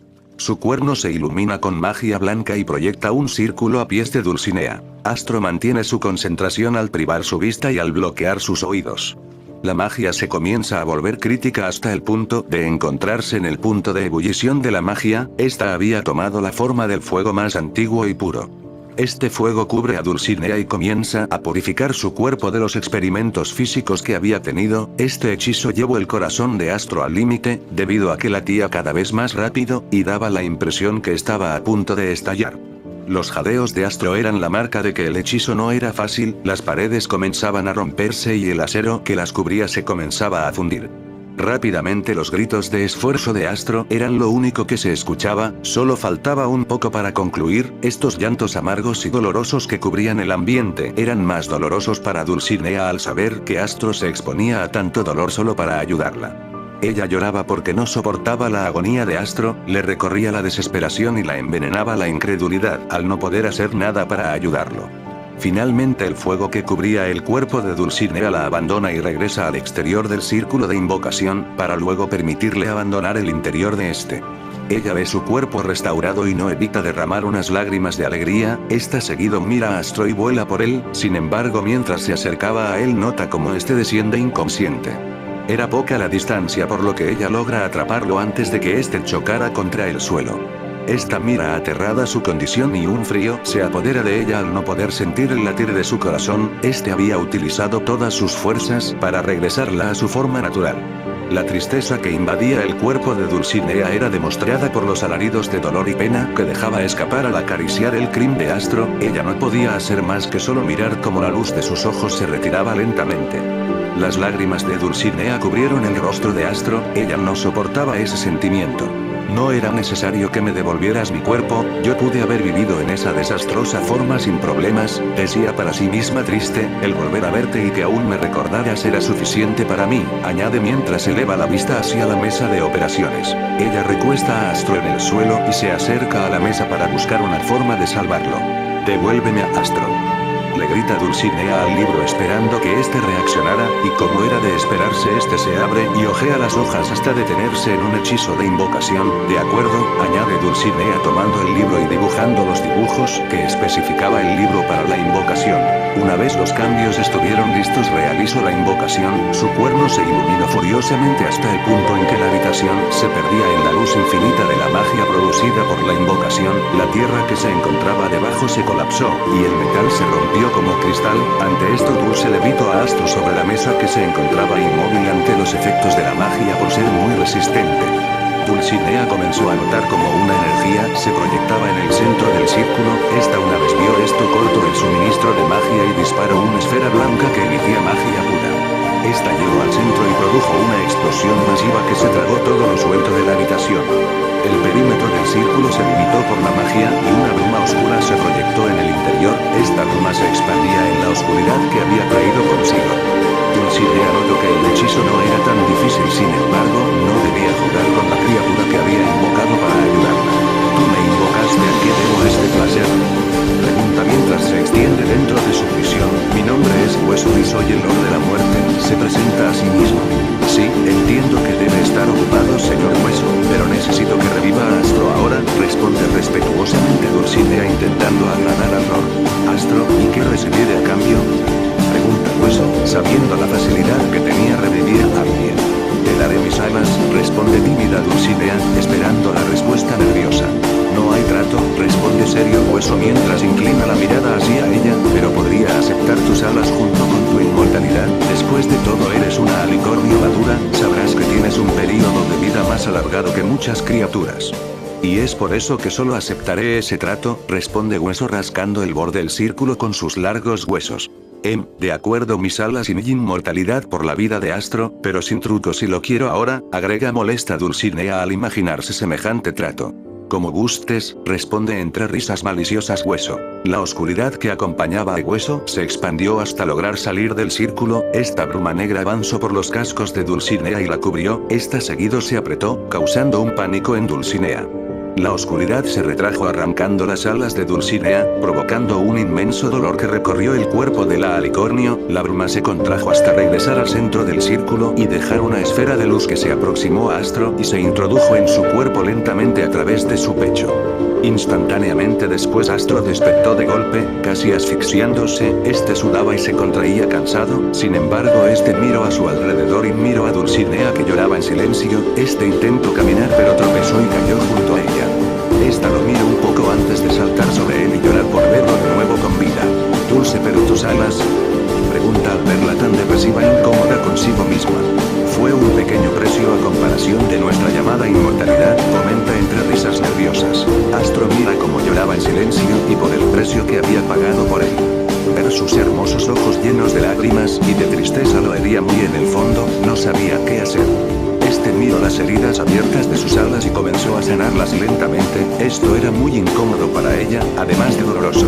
S1: Su cuerno se ilumina con magia blanca y proyecta un círculo a pies de Dulcinea. Astro mantiene su concentración al privar su vista y al bloquear sus oídos. La magia se comienza a volver crítica hasta el punto de encontrarse en el punto de ebullición de la magia. Esta había tomado la forma del fuego más antiguo y puro. Este fuego cubre a Dulcinea y comienza a purificar su cuerpo de los experimentos físicos que había tenido. Este hechizo llevó el corazón de Astro al límite, debido a que latía cada vez más rápido, y daba la impresión que estaba a punto de estallar. Los jadeos de Astro eran la marca de que el hechizo no era fácil, las paredes comenzaban a romperse y el acero que las cubría se comenzaba a fundir. Rápidamente los gritos de esfuerzo de Astro eran lo único que se escuchaba, solo faltaba un poco para concluir. Estos llantos amargos y dolorosos que cubrían el ambiente eran más dolorosos para Dulcinea al saber que Astro se exponía a tanto dolor solo para ayudarla. Ella lloraba porque no soportaba la agonía de Astro, le recorría la desesperación y la envenenaba la incredulidad al no poder hacer nada para ayudarlo. Finalmente el fuego que cubría el cuerpo de Dulcinea la abandona y regresa al exterior del círculo de invocación, para luego permitirle abandonar el interior de este. Ella ve su cuerpo restaurado y no evita derramar unas lágrimas de alegría. Esta seguido mira a Astro y vuela por él, sin embargo mientras se acercaba a él nota como este desciende inconsciente. Era poca la distancia por lo que ella logra atraparlo antes de que este chocara contra el suelo. Esta mira aterrada su condición y un frío se apodera de ella al no poder sentir el latir de su corazón. Este había utilizado todas sus fuerzas para regresarla a su forma natural. La tristeza que invadía el cuerpo de Dulcinea era demostrada por los alaridos de dolor y pena que dejaba escapar al acariciar el crin de Astro. Ella no podía hacer más que solo mirar cómo la luz de sus ojos se retiraba lentamente. Las lágrimas de Dulcinea cubrieron el rostro de Astro, ella no soportaba ese sentimiento. No era necesario que me devolvieras mi cuerpo, yo pude haber vivido en esa desastrosa forma sin problemas, decía para sí misma triste. El volver a verte y que aún me recordaras era suficiente para mí, añade mientras eleva la vista hacia la mesa de operaciones. Ella recuesta a Astro en el suelo y se acerca a la mesa para buscar una forma de salvarlo. Devuélveme a Astro. Le grita Dulcinea al libro esperando que este reaccionara, y como era de esperarse este se abre y hojea las hojas hasta detenerse en un hechizo de invocación. De acuerdo, añade Dulcinea tomando el libro y dibujando los dibujos que especificaba el libro para la invocación. Una vez los cambios estuvieron listos realizó la invocación, su cuerno se iluminó furiosamente hasta el punto en que la habitación se perdía en la luz infinita de la magia producida por la invocación. La tierra que se encontraba debajo se colapsó, y el metal se rompió como cristal. Ante esto Dulce levitó a Astro sobre la mesa que se encontraba inmóvil ante los efectos de la magia por ser muy resistente. Dulcinea comenzó a notar como una energía se proyectaba en el centro del círculo. Esta una vez vio esto cortó el suministro de magia y disparó una esfera blanca que emitía magia pura. Esta llegó al centro y produjo una explosión masiva que se tragó todo lo suelto de la habitación. El perímetro del círculo se limitó por la magia y una bruma oscura se proyectó en el interior. Esta bruma se expandía en la oscuridad que había traído consigo. Dulcinea notó que el hechizo no era tan difícil, sin embargo, no debía jugar con la criatura que había invocado para ayudarla. Tú me serio Hueso mientras inclina la mirada hacia ella, pero podría aceptar tus alas junto con tu inmortalidad. Después de todo eres una alicornio madura, sabrás que tienes un periodo de vida más alargado que muchas criaturas. Y es por eso que solo aceptaré ese trato, responde Hueso rascando el borde del círculo con sus largos huesos. De acuerdo, mis alas y mi inmortalidad por la vida de Astro, pero sin trucos si lo quiero ahora, agrega molesta Dulcinea al imaginarse semejante trato. Como gustes, responde entre risas maliciosas Hueso. La oscuridad que acompañaba a Hueso se expandió hasta lograr salir del círculo, esta bruma negra avanzó por los cascos de Dulcinea y la cubrió, esta seguido se apretó, causando un pánico en Dulcinea. La oscuridad se retrajo arrancando las alas de Dulcinea, provocando un inmenso dolor que recorrió el cuerpo de la alicornio, la bruma se contrajo hasta regresar al centro del círculo y dejar una esfera de luz que se aproximó a Astro y se introdujo en su cuerpo lentamente a través de su pecho. Instantáneamente después Astro despertó de golpe, casi asfixiándose, este sudaba y se contraía cansado, sin embargo este miró a su alrededor y miró a Dulcinea que lloraba en silencio, este intentó caminar pero tropezó y cayó junto a ella. Esta lo miró un poco antes de saltar sobre él y llorar por verlo de nuevo con vida. Dulce, pero tus alas, pregunta al verla tan depresiva e incómoda consigo misma. Fue un pequeño precio a comparación de nuestra llamada inmortalidad, comenta entre risas nerviosas. Astro mira cómo lloraba en silencio y por el precio que había pagado por él. Ver sus hermosos ojos llenos de lágrimas y de tristeza lo hería muy en el fondo, no sabía qué hacer. Este miró las heridas abiertas de sus alas y comenzó a sanarlas lentamente, esto era muy incómodo para ella, además de doloroso.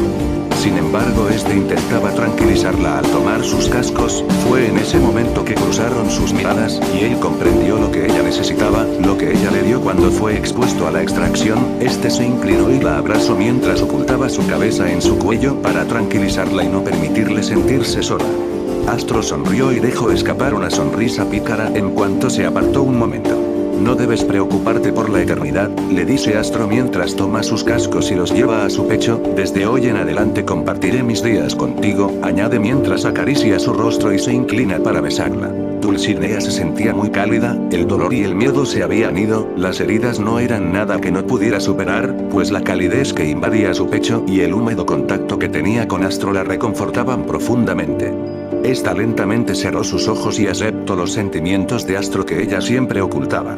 S1: Sin embargo, este intentaba tranquilizarla al tomar sus cascos, fue en ese momento que cruzaron sus miradas, y él comprendió lo que ella necesitaba, lo que ella le dio cuando fue expuesto a la extracción, este se inclinó y la abrazó mientras ocultaba su cabeza en su cuello para tranquilizarla y no permitirle sentirse sola. Astro sonrió y dejó escapar una sonrisa pícara en cuanto se apartó un momento. No debes preocuparte por la eternidad, le dice Astro mientras toma sus cascos y los lleva a su pecho, desde hoy en adelante compartiré mis días contigo, añade mientras acaricia su rostro y se inclina para besarla. Dulcinea se sentía muy cálida, el dolor y el miedo se habían ido, las heridas no eran nada que no pudiera superar, pues la calidez que invadía su pecho y el húmedo contacto que tenía con Astro la reconfortaban profundamente. Esta lentamente cerró sus ojos y aceptó los sentimientos de Astro que ella siempre ocultaba.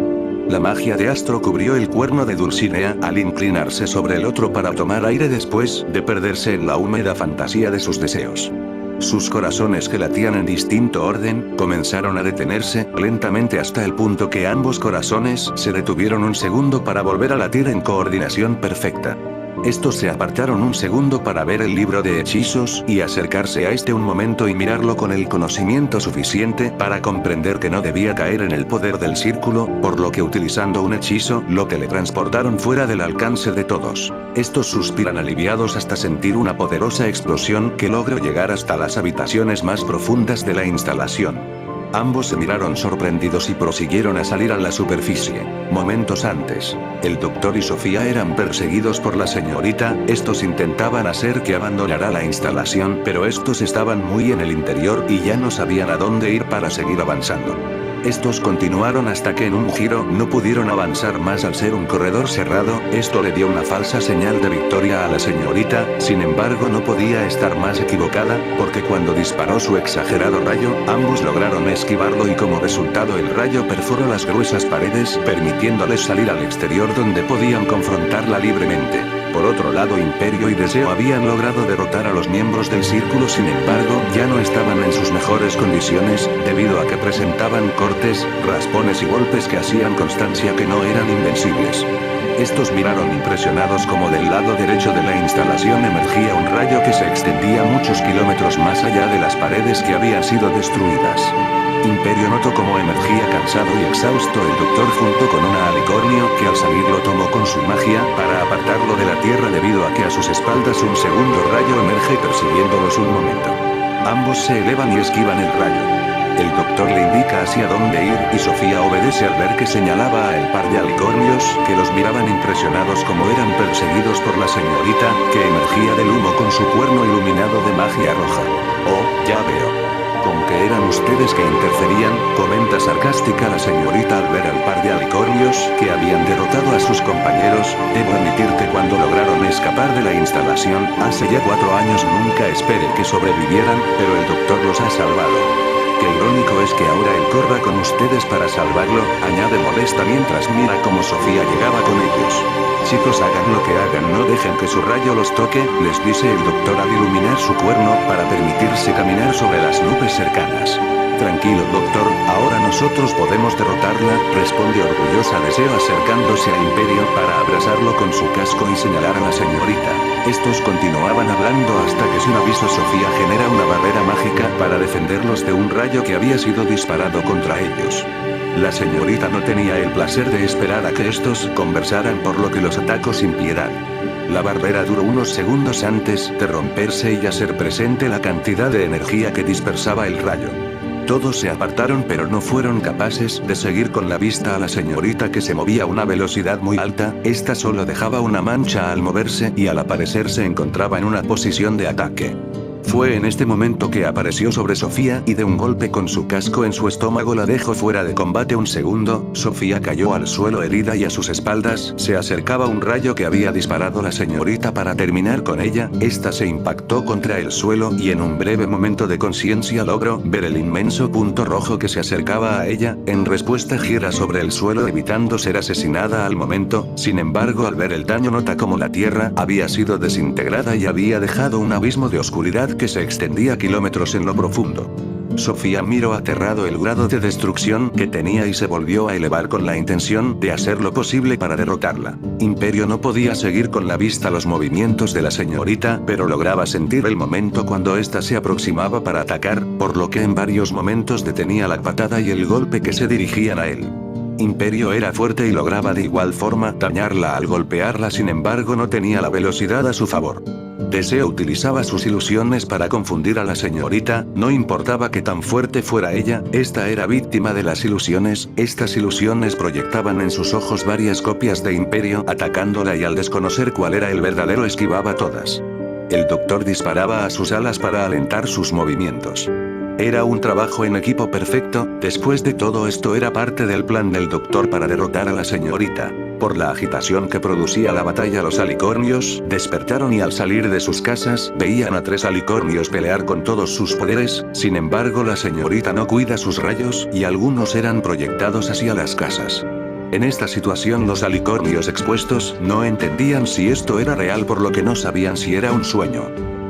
S1: La magia de Astro cubrió el cuerno de Dulcinea al inclinarse sobre el otro para tomar aire después de perderse en la húmeda fantasía de sus deseos. Sus corazones que latían en distinto orden, comenzaron a detenerse lentamente hasta el punto que ambos corazones se detuvieron un segundo para volver a latir en coordinación perfecta. Estos se apartaron un segundo para ver el libro de hechizos y acercarse a este un momento y mirarlo con el conocimiento suficiente para comprender que no debía caer en el poder del círculo, por lo que utilizando un hechizo lo teletransportaron fuera del alcance de todos. Estos suspiran aliviados hasta sentir una poderosa explosión que logró llegar hasta las habitaciones más profundas de la instalación. Ambos se miraron sorprendidos y prosiguieron a salir a la superficie. Momentos antes, el doctor y Sofía eran perseguidos por la señorita, estos intentaban hacer que abandonara la instalación, pero estos estaban muy en el interior y ya no sabían a dónde ir para seguir avanzando. Estos continuaron hasta que en un giro no pudieron avanzar más al ser un corredor cerrado, esto le dio una falsa señal de victoria a la señorita, sin embargo no podía estar más equivocada, porque cuando disparó su exagerado rayo, ambos lograron esquivarlo y como resultado el rayo perforó las gruesas paredes, permitiéndoles salir al exterior donde podían confrontarla libremente. Por otro lado, Imperio y Deseo habían logrado derrotar a los miembros del círculo, sin embargo, ya no estaban en sus mejores condiciones, debido a que presentaban cortes, raspones y golpes que hacían constancia que no eran invencibles. Estos miraron impresionados como del lado derecho de la instalación emergía un rayo que se extendía muchos kilómetros más allá de las paredes que habían sido destruidas. Imperio notó cómo emergía cansado y exhausto el doctor junto con una alicornio que al salir lo tomó con su magia para apartarlo de la tierra debido a que a sus espaldas un segundo rayo emerge persiguiéndolos un momento. Ambos se elevan y esquivan el rayo. El doctor le indica hacia dónde ir y Sofía obedece al ver que señalaba a el par de alicornios que los miraban impresionados como eran perseguidos por la señorita que emergía del humo con su cuerno iluminado de magia roja. Oh, ya veo. ¿Con qué eran ustedes que interferían?, comenta sarcástica la señorita al ver al par de alicornios que habían derrotado a sus compañeros. Debo admitir que cuando lograron escapar de la instalación, hace ya 4 años, nunca esperé que sobrevivieran, pero el doctor los ha salvado. Qué irónico es que ahora él corra con ustedes para salvarlo, añade molesta mientras mira cómo Sofía llegaba con ellos. Chicos, hagan lo que hagan, no dejen que su rayo los toque, les dice el doctor al iluminar su cuerno para permitirse caminar sobre las nubes cercanas. Tranquilo, doctor, ahora nosotros podemos derrotarla, responde orgullosa Deseo acercándose a Imperio para abrazarlo con su casco y señalar a la señorita. Estos continuaban hablando hasta que sin aviso Sofía genera una barrera mágica para defenderlos de un rayo que había sido disparado contra ellos. La señorita no tenía el placer de esperar a que estos conversaran, por lo que los atacó sin piedad. La barrera duró unos segundos antes de romperse y hacer presente la cantidad de energía que dispersaba el rayo. Todos se apartaron pero no fueron capaces de seguir con la vista a la señorita que se movía a una velocidad muy alta. Esta solo dejaba una mancha al moverse y al aparecer se encontraba en una posición de ataque. Fue en este momento que apareció sobre Sofía y de un golpe con su casco en su estómago la dejó fuera de combate. Un segundo, Sofía cayó al suelo herida y a sus espaldas se acercaba un rayo que había disparado la señorita para terminar con ella. Esta se impactó contra el suelo y en un breve momento de conciencia logró ver el inmenso punto rojo que se acercaba a ella. En respuesta gira sobre el suelo evitando ser asesinada al momento. Sin embargo, al ver el daño nota como la tierra había sido desintegrada y había dejado un abismo de oscuridad que se extendía kilómetros en lo profundo. Sofía miró aterrado el grado de destrucción que tenía y se volvió a elevar con la intención de hacer lo posible para derrotarla. Imperio no podía seguir con la vista los movimientos de la señorita, pero lograba sentir el momento cuando ésta se aproximaba para atacar, por lo que en varios momentos detenía la patada y el golpe que se dirigían a él. Imperio era fuerte y lograba de igual forma dañarla al golpearla, sin embargo no tenía la velocidad a su favor. Deseo utilizaba sus ilusiones para confundir a la señorita, no importaba que tan fuerte fuera ella, esta era víctima de las ilusiones. Estas ilusiones proyectaban en sus ojos varias copias de Imperio atacándola y al desconocer cuál era el verdadero esquivaba todas. El doctor disparaba a sus alas para alentar sus movimientos. Era un trabajo en equipo perfecto. Después de todo esto era parte del plan del doctor para derrotar a la señorita. Por la agitación que producía la batalla, los alicornios despertaron y al salir de sus casas veían a 3 alicornios pelear con todos sus poderes. Sin embargo, la señorita no cuida sus rayos y algunos eran proyectados hacia las casas. En esta situación los alicornios expuestos no entendían si esto era real, por lo que no sabían si era un sueño.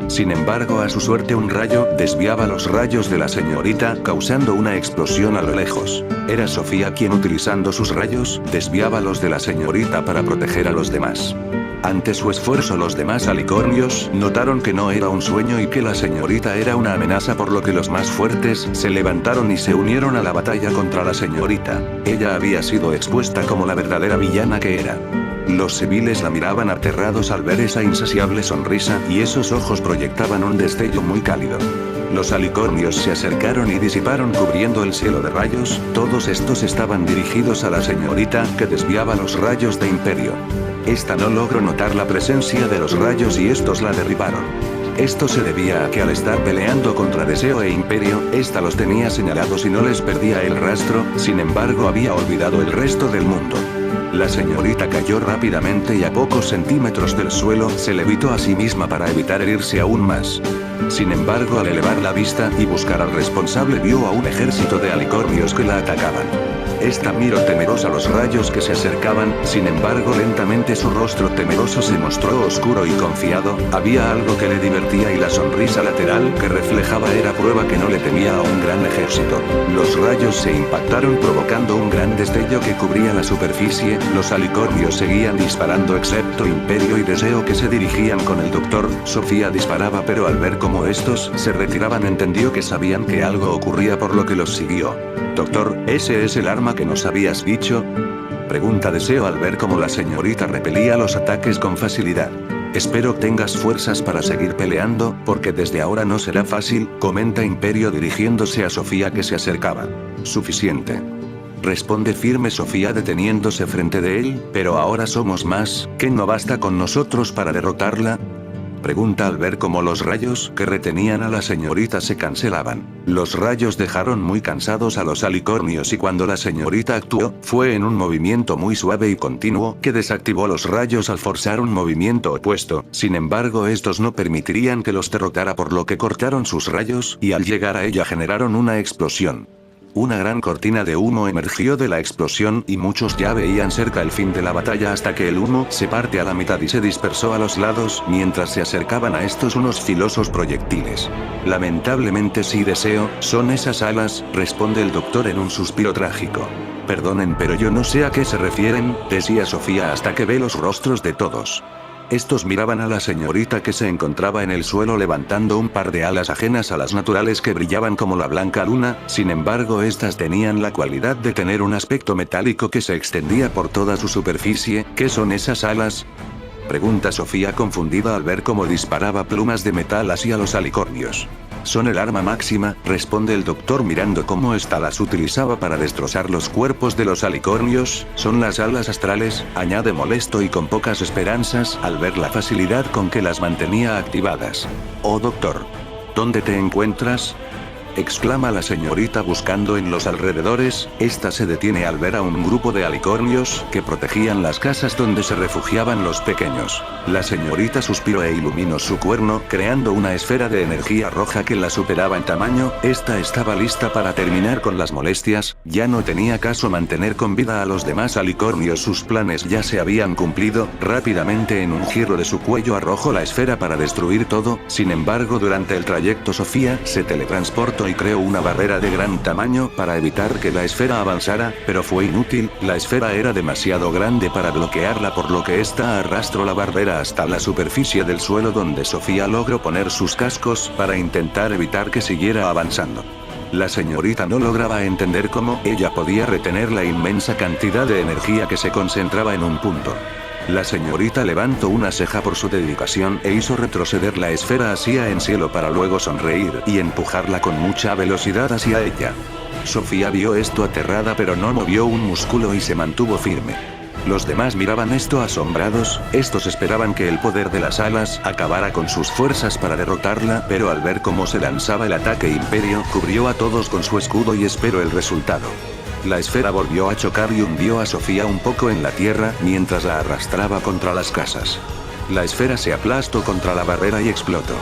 S1: Sin embargo, a su suerte un rayo desviaba los rayos de la señorita, causando una explosión a lo lejos. Era Sofía quien, utilizando sus rayos, desviaba los de la señorita para proteger a los demás. Ante su esfuerzo, los demás alicornios notaron que no era un sueño y que la señorita era una amenaza, por lo que los más fuertes se levantaron y se unieron a la batalla contra la señorita. Ella había sido expuesta como la verdadera villana que era. Los civiles la miraban aterrados al ver esa insaciable sonrisa y esos ojos proyectaban un destello muy cálido. Los alicornios se acercaron y disiparon cubriendo el cielo de rayos. Todos estos estaban dirigidos a la señorita, que desviaba los rayos de Imperio. Esta no logró notar la presencia de los rayos y estos la derribaron. Esto se debía a que al estar peleando contra Deseo e Imperio, esta los tenía señalados y no les perdía el rastro. Sin embargo, había olvidado el resto del mundo. La señorita cayó rápidamente y a pocos centímetros del suelo se levitó a sí misma para evitar herirse aún más. Sin embargo, al elevar la vista y buscar al responsable, vio a un ejército de alicornios que la atacaban. Esta miró temerosa los rayos que se acercaban. Sin embargo, lentamente su rostro temeroso se mostró oscuro y confiado. Había algo que le divertía y la sonrisa lateral que reflejaba era prueba que no le temía a un gran ejército. Los rayos se impactaron provocando un gran destello que cubría la superficie. Los alicornios seguían disparando excepto Imperio y Deseo, que se dirigían con el doctor. Sofía disparaba, pero al ver cómo estos se retiraban entendió que sabían que algo ocurría, por lo que los siguió. Doctor, ¿ese es el arma que nos habías dicho?, pregunta Deseo al ver cómo la señorita repelía los ataques con facilidad. Espero tengas fuerzas para seguir peleando, porque desde ahora no será fácil, comenta Imperio dirigiéndose a Sofía que se acercaba. Suficiente, responde firme Sofía deteniéndose frente de él, pero ahora somos más, ¿que no basta con nosotros para derrotarla? Pregunta al ver cómo los rayos que retenían a la señorita se cancelaban. Los rayos dejaron muy cansados a los alicornios y cuando la señorita actuó, fue en un movimiento muy suave y continuo que desactivó los rayos al forzar un movimiento opuesto. Sin embargo, estos no permitirían que los derrotara, por lo que cortaron sus rayos y al llegar a ella generaron una explosión. Una gran cortina de humo emergió de la explosión y muchos ya veían cerca el fin de la batalla hasta que el humo se parte a la mitad y se dispersó a los lados mientras se acercaban a estos unos filosos proyectiles. Lamentablemente sí deseo, son esas alas, responde el doctor en un suspiro trágico. Perdonen, pero yo no sé a qué se refieren, decía Sofía hasta que ve los rostros de todos. Estos miraban a la señorita que se encontraba en el suelo levantando un par de alas ajenas a las naturales que brillaban como la blanca luna, sin embargo estas tenían la cualidad de tener un aspecto metálico que se extendía por toda su superficie. ¿Qué son esas alas?, pregunta Sofía confundida al ver cómo disparaba plumas de metal hacia los alicornios. Son el arma máxima, responde el doctor mirando cómo ésta las utilizaba para destrozar los cuerpos de los alicornios. Son las alas astrales, añade molesto y con pocas esperanzas al ver la facilidad con que las mantenía activadas. Oh doctor, ¿dónde te encuentras?, exclama la señorita buscando en los alrededores. Esta se detiene al ver a un grupo de alicornios que protegían las casas donde se refugiaban los pequeños. La señorita suspiró e iluminó su cuerno, creando una esfera de energía roja que la superaba en tamaño. Esta estaba lista para terminar con las molestias, ya no tenía caso mantener con vida a los demás alicornios, sus planes ya se habían cumplido. Rápidamente en un giro de su cuello arrojó la esfera para destruir todo. Sin embargo, durante el trayecto Sofía se teletransportó y creó una barrera de gran tamaño para evitar que la esfera avanzara, pero fue inútil, la esfera era demasiado grande para bloquearla, por lo que ésta arrastró la barrera hasta la superficie del suelo donde Sofía logró poner sus cascos para intentar evitar que siguiera avanzando. La señorita no lograba entender cómo ella podía retener la inmensa cantidad de energía que se concentraba en un punto. La señorita levantó una ceja por su dedicación e hizo retroceder la esfera hacia el cielo para luego sonreír y empujarla con mucha velocidad hacia ella. Sofía vio esto aterrada, pero no movió un músculo y se mantuvo firme. Los demás miraban esto asombrados, estos esperaban que el poder de las alas acabara con sus fuerzas para derrotarla, pero al ver cómo se lanzaba el ataque Imperio, cubrió a todos con su escudo y esperó el resultado. La esfera volvió a chocar y hundió a Sofía un poco en la tierra mientras la arrastraba contra las casas. La esfera se aplastó contra la barrera y explotó.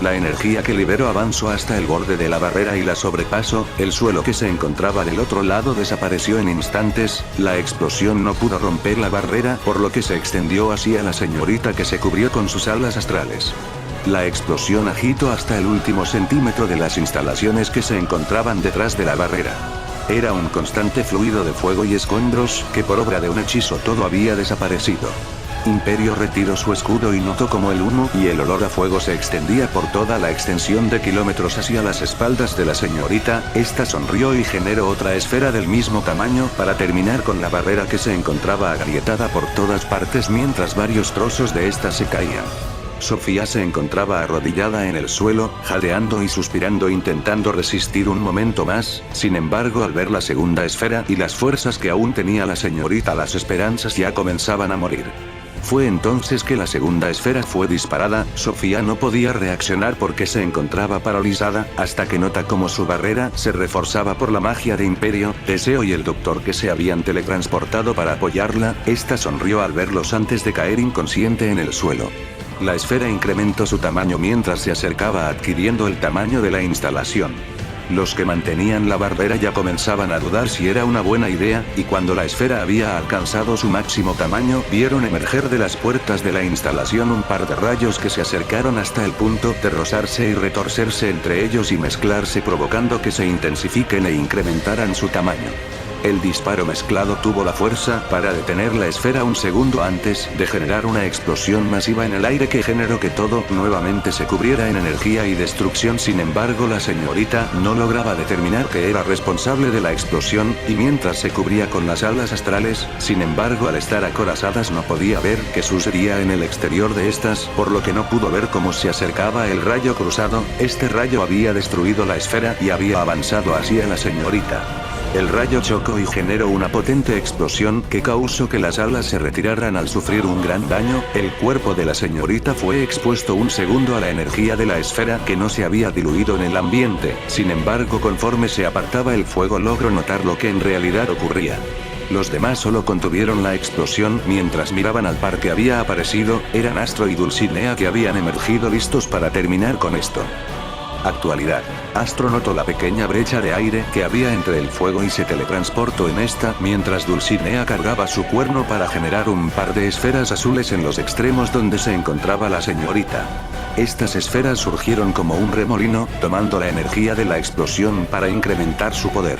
S1: La energía que liberó avanzó hasta el borde de la barrera y la sobrepasó. El suelo que se encontraba del otro lado desapareció en instantes. La explosión no pudo romper la barrera, por lo que se extendió hacia la señorita, que se cubrió con sus alas astrales. La explosión agitó hasta el último centímetro de las instalaciones que se encontraban detrás de la barrera. Era un constante fluido de fuego y escombros, que por obra de un hechizo todo había desaparecido. Imperio retiró su escudo y notó como el humo y el olor a fuego se extendía por toda la extensión de kilómetros hacia las espaldas de la señorita. Esta sonrió y generó otra esfera del mismo tamaño para terminar con la barrera que se encontraba agrietada por todas partes mientras varios trozos de esta se caían. Sofía se encontraba arrodillada en el suelo, jadeando y suspirando, intentando resistir un momento más. Sin embargo, al ver la segunda esfera y las fuerzas que aún tenía la señorita, las esperanzas ya comenzaban a morir. Fue entonces que la segunda esfera fue disparada. Sofía no podía reaccionar porque se encontraba paralizada, hasta que nota cómo su barrera se reforzaba por la magia de Imperio, Deseo y el doctor que se habían teletransportado para apoyarla. Esta sonrió al verlos antes de caer inconsciente en el suelo. La esfera incrementó su tamaño mientras se acercaba, adquiriendo el tamaño de la instalación. Los que mantenían la barrera ya comenzaban a dudar si era una buena idea, y cuando la esfera había alcanzado su máximo tamaño, vieron emerger de las puertas de la instalación un par de rayos que se acercaron hasta el punto de rozarse y retorcerse entre ellos y mezclarse, provocando que se intensifiquen e incrementaran su tamaño. El disparo mezclado tuvo la fuerza para detener la esfera un segundo antes de generar una explosión masiva en el aire que generó que todo nuevamente se cubriera en energía y destrucción. Sin embargo, la señorita no lograba determinar qué era responsable de la explosión, y mientras se cubría con las alas astrales, sin embargo, al estar acorazadas no podía ver qué sucedía en el exterior de estas, por lo que no pudo ver cómo se acercaba el rayo cruzado. Este rayo había destruido la esfera y había avanzado hacia la señorita. El rayo chocó y generó una potente explosión que causó que las alas se retiraran al sufrir un gran daño. El cuerpo de la señorita fue expuesto un segundo a la energía de la esfera que no se había diluido en el ambiente. Sin embargo, conforme se apartaba el fuego logró notar lo que en realidad ocurría. Los demás solo contuvieron la explosión mientras miraban al par que había aparecido. Eran Astro y Dulcinea que habían emergido listos para terminar con esto. Actualidad. Astro notó la pequeña brecha de aire que había entre el fuego y se teletransportó en esta, mientras Dulcinea cargaba su cuerno para generar un par de esferas azules en los extremos donde se encontraba la señorita. Estas esferas surgieron como un remolino, tomando la energía de la explosión para incrementar su poder.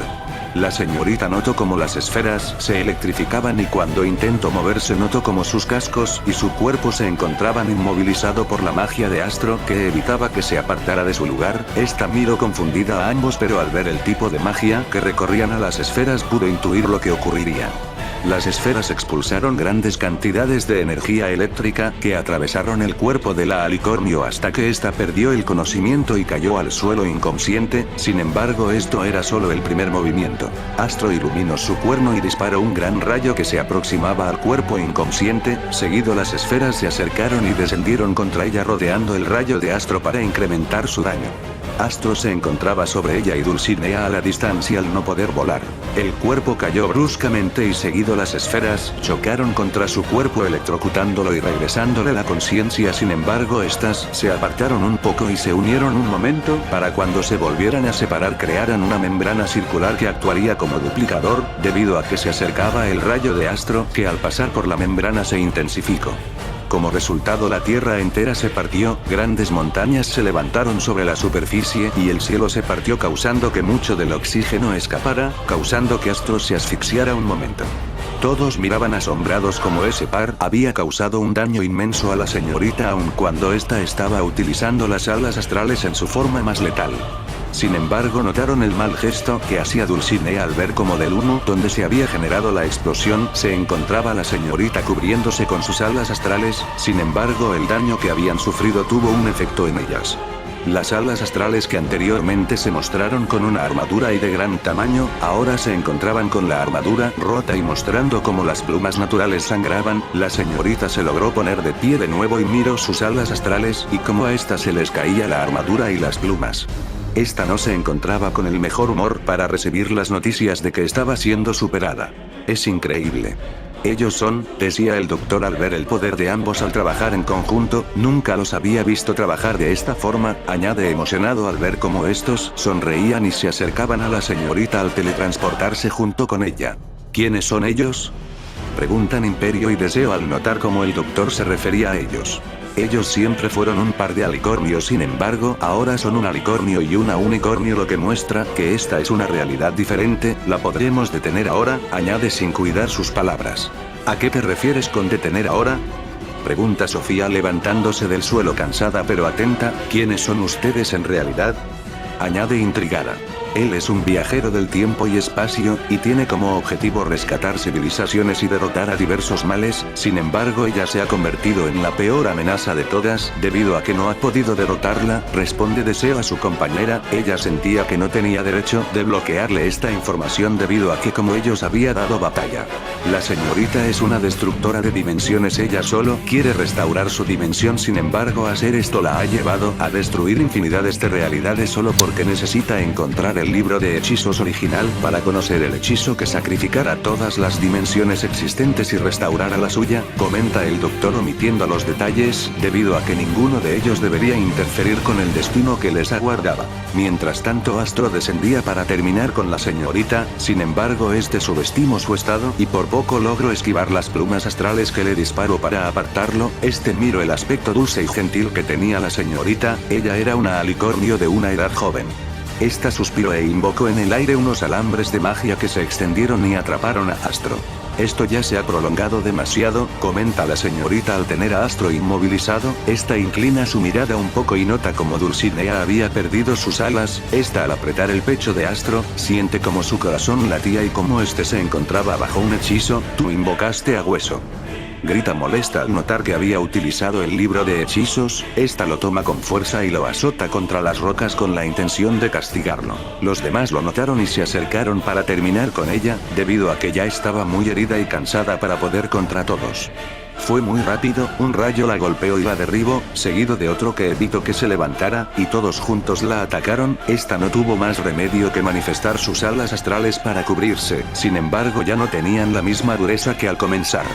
S1: La señorita notó como las esferas se electrificaban y cuando intentó moverse notó como sus cascos y su cuerpo se encontraban inmovilizado por la magia de Astro que evitaba que se apartara de su lugar. Esta miró confundida a ambos, pero al ver el tipo de magia que recorrían a las esferas pudo intuir lo que ocurriría. Las esferas expulsaron grandes cantidades de energía eléctrica que atravesaron el cuerpo de la alicornio hasta que ésta perdió el conocimiento y cayó al suelo inconsciente. Sin embargo, esto era solo el primer movimiento. Astro iluminó su cuerno y disparó un gran rayo que se aproximaba al cuerpo inconsciente. Seguido, las esferas se acercaron y descendieron contra ella rodeando el rayo de Astro para incrementar su daño. Astro se encontraba sobre ella y Dulcinea a la distancia al no poder volar. El cuerpo cayó bruscamente y seguido las esferas chocaron contra su cuerpo electrocutándolo y regresándole la conciencia. Sin embargo, estas se apartaron un poco y se unieron un momento para cuando se volvieran a separar crearan una membrana circular que actuaría como duplicador, debido a que se acercaba el rayo de Astro que al pasar por la membrana se intensificó. Como resultado, la tierra entera se partió, grandes montañas se levantaron sobre la superficie y el cielo se partió causando que mucho del oxígeno escapara, causando que Astro se asfixiara un momento. Todos miraban asombrados como ese par había causado un daño inmenso a la señorita aun cuando ésta estaba utilizando las alas astrales en su forma más letal. Sin embargo, notaron el mal gesto que hacía Dulcinea al ver como del humo donde se había generado la explosión se encontraba la señorita cubriéndose con sus alas astrales. Sin embargo, el daño que habían sufrido tuvo un efecto en ellas. Las alas astrales que anteriormente se mostraron con una armadura y de gran tamaño, ahora se encontraban con la armadura rota y mostrando cómo las plumas naturales sangraban. La señorita se logró poner de pie de nuevo y miró sus alas astrales y cómo a esta se les caía la armadura y las plumas. Esta no se encontraba con el mejor humor para recibir las noticias de que estaba siendo superada. Es increíble. Ellos son, decía el doctor al ver el poder de ambos al trabajar en conjunto, nunca los había visto trabajar de esta forma, añade emocionado al ver cómo estos sonreían y se acercaban a la señorita al teletransportarse junto con ella. ¿Quiénes son ellos?, preguntan Imperio y Deseo al notar cómo el doctor se refería a ellos. Ellos siempre fueron un par de alicornios, sin embargo, ahora son un alicornio y una unicornio, lo que muestra que esta es una realidad diferente. ¿La podremos detener ahora?, añade sin cuidar sus palabras. ¿A qué te refieres con detener ahora?, pregunta Sofía levantándose del suelo cansada pero atenta. ¿Quiénes son ustedes en realidad?, añade intrigada. Él es un viajero del tiempo y espacio, y tiene como objetivo rescatar civilizaciones y derrotar a diversos males. Sin embargo, ella se ha convertido en la peor amenaza de todas, debido a que no ha podido derrotarla, responde Deseo a su compañera. Ella sentía que no tenía derecho de bloquearle esta información debido a que como ellos había dado batalla. La señorita es una destructora de dimensiones, ella solo quiere restaurar su dimensión, sin embargo hacer esto la ha llevado a destruir infinidades de realidades solo porque necesita encontrar el libro de hechizos original para conocer el hechizo que sacrificara todas las dimensiones existentes y restaurara la suya, comenta el doctor omitiendo los detalles, debido a que ninguno de ellos debería interferir con el destino que les aguardaba. Mientras tanto, Astro descendía para terminar con la señorita, sin embargo este subestimó su estado y por poco logró esquivar las plumas astrales que le disparó para apartarlo. Este miró el aspecto dulce y gentil que tenía la señorita, ella era una alicornio de una edad joven. Esta suspiró e invocó en el aire unos alambres de magia que se extendieron y atraparon a Astro. Esto ya se ha prolongado demasiado, comenta la señorita al tener a Astro inmovilizado. Esta inclina su mirada un poco y nota como Dulcinea había perdido sus alas. Esta al apretar el pecho de Astro, siente como su corazón latía y como este se encontraba bajo un hechizo. Tú invocaste a Hueso. Grita molesta al notar que había utilizado el libro de hechizos, esta lo toma con fuerza y lo azota contra las rocas con la intención de castigarlo. Los demás lo notaron y se acercaron para terminar con ella, debido a que ya estaba muy herida y cansada para poder contra todos. Fue muy rápido, un rayo la golpeó y la derribó, seguido de otro que evitó que se levantara, y todos juntos la atacaron. Esta no tuvo más remedio que manifestar sus alas astrales para cubrirse, sin embargo ya no tenían la misma dureza que al comenzar.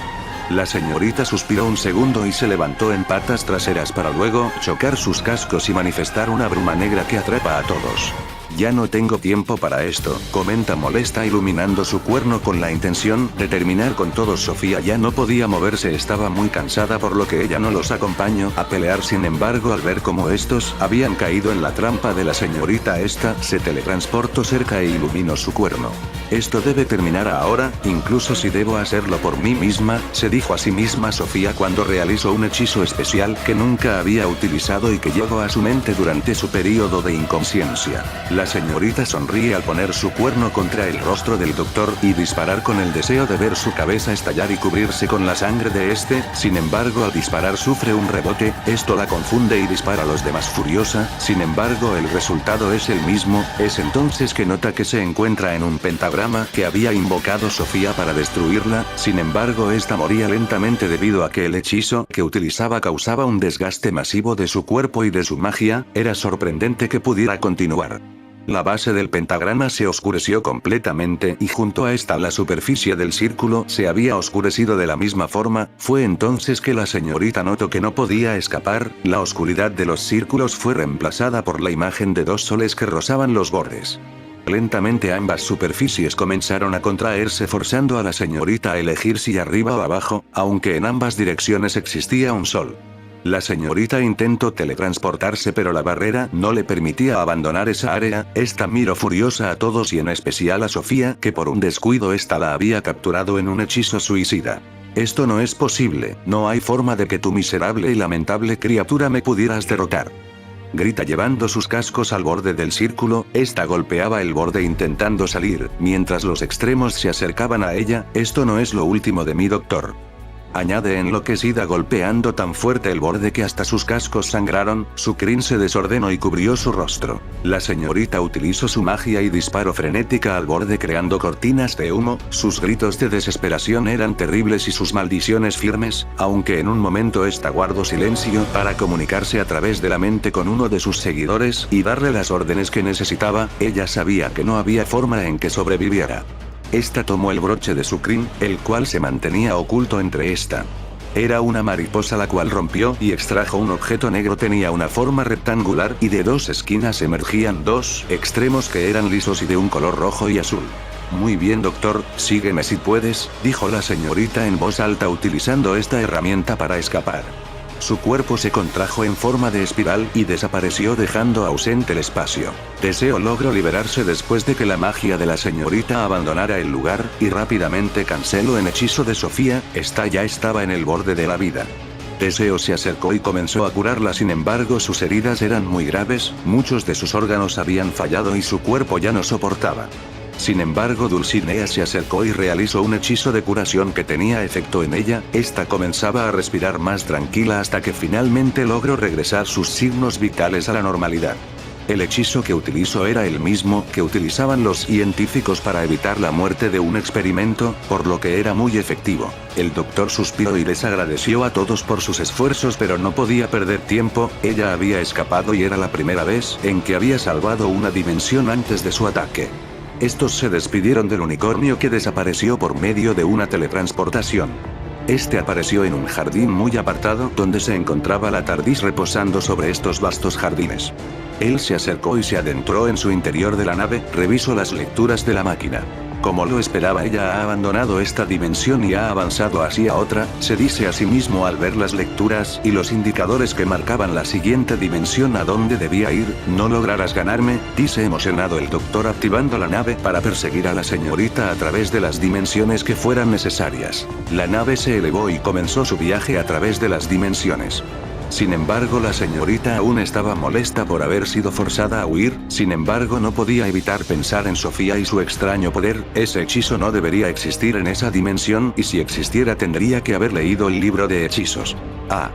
S1: La señorita suspiró un segundo y se levantó en patas traseras para luego chocar sus cascos y manifestar una bruma negra que atrapa a todos. Ya no tengo tiempo para esto, comenta molesta iluminando su cuerno con la intención de terminar con todos. Sofía ya no podía moverse, estaba muy cansada por lo que ella no los acompañó a pelear. Sin embargo, al ver cómo estos habían caído en la trampa de la señorita, esta se teletransportó cerca e iluminó su cuerno. Esto debe terminar ahora, incluso si debo hacerlo por mí misma, se dijo a sí misma Sofía cuando realizó un hechizo especial que nunca había utilizado y que llegó a su mente durante su periodo de inconsciencia. La señorita sonríe al poner su cuerno contra el rostro del doctor y disparar con el deseo de ver su cabeza estallar y cubrirse con la sangre de este. Sin embargo, al disparar sufre un rebote, esto la confunde y dispara a los demás furiosa. Sin embargo, el resultado es el mismo. Es entonces que nota que se encuentra en un pentagrama que había invocado Sofía para destruirla. Sin embargo, esta moría lentamente debido a que el hechizo que utilizaba causaba un desgaste masivo de su cuerpo y de su magia. Era sorprendente que pudiera continuar. La base del pentagrama se oscureció completamente y junto a esta la superficie del círculo se había oscurecido de la misma forma. Fue entonces que la señorita notó que no podía escapar. La oscuridad de los círculos fue reemplazada por la imagen de dos soles que rozaban los bordes. Lentamente ambas superficies comenzaron a contraerse, forzando a la señorita a elegir si arriba o abajo, aunque en ambas direcciones existía un sol. La señorita intentó teletransportarse, pero la barrera no le permitía abandonar esa área. Esta miró furiosa a todos y en especial a Sofía, que por un descuido esta la había capturado en un hechizo suicida. Esto no es posible, no hay forma de que tu miserable y lamentable criatura me pudieras derrotar. Grita llevando sus cascos al borde del círculo. Esta golpeaba el borde intentando salir, mientras los extremos se acercaban a ella. Esto no es lo último de mi doctor. Añade enloquecida golpeando tan fuerte el borde que hasta sus cascos sangraron. Su crin se desordenó y cubrió su rostro. La señorita utilizó su magia y disparó frenética al borde creando cortinas de humo. Sus gritos de desesperación eran terribles y sus maldiciones firmes, aunque en un momento esta guardó silencio para comunicarse a través de la mente con uno de sus seguidores y darle las órdenes que necesitaba. Ella sabía que no había forma en que sobreviviera. Esta tomó el broche de su crin, el cual se mantenía oculto entre esta. Era una mariposa la cual rompió y extrajo un objeto negro. Tenía una forma rectangular y de dos esquinas emergían dos extremos que eran lisos y de un color rojo y azul. Muy bien doctor, sígueme si puedes, dijo la señorita en voz alta utilizando esta herramienta para escapar. Su cuerpo se contrajo en forma de espiral y desapareció dejando ausente el espacio. Teseo logró liberarse después de que la magia de la señorita abandonara el lugar, y rápidamente canceló el hechizo de Sofía. Esta ya estaba en el borde de la vida. Teseo se acercó y comenzó a curarla, sin embargo sus heridas eran muy graves, muchos de sus órganos habían fallado y su cuerpo ya no soportaba. Sin embargo, Dulcinea se acercó y realizó un hechizo de curación que tenía efecto en ella. Esta comenzaba a respirar más tranquila hasta que finalmente logró regresar sus signos vitales a la normalidad. El hechizo que utilizó era el mismo que utilizaban los científicos para evitar la muerte de un experimento, por lo que era muy efectivo. El doctor suspiró y les agradeció a todos por sus esfuerzos, pero no podía perder tiempo. Ella había escapado y era la primera vez en que había salvado una dimensión antes de su ataque. Estos se despidieron del unicornio, que desapareció por medio de una teletransportación. Este apareció en un jardín muy apartado donde se encontraba la TARDIS reposando sobre estos vastos jardines. Él se acercó y se adentró en su interior de la nave, revisó las lecturas de la máquina. Como lo esperaba, ella ha abandonado esta dimensión y ha avanzado hacia otra, se dice a sí mismo al ver las lecturas y los indicadores que marcaban la siguiente dimensión a donde debía ir. No lograrás ganarme, dice emocionado el doctor activando la nave para perseguir a la señorita a través de las dimensiones que fueran necesarias. La nave se elevó y comenzó su viaje a través de las dimensiones. Sin embargo, la señorita aún estaba molesta por haber sido forzada a huir, sin embargo no podía evitar pensar en Sofía y su extraño poder. Ese hechizo no debería existir en esa dimensión, y si existiera tendría que haber leído el libro de hechizos. Ah.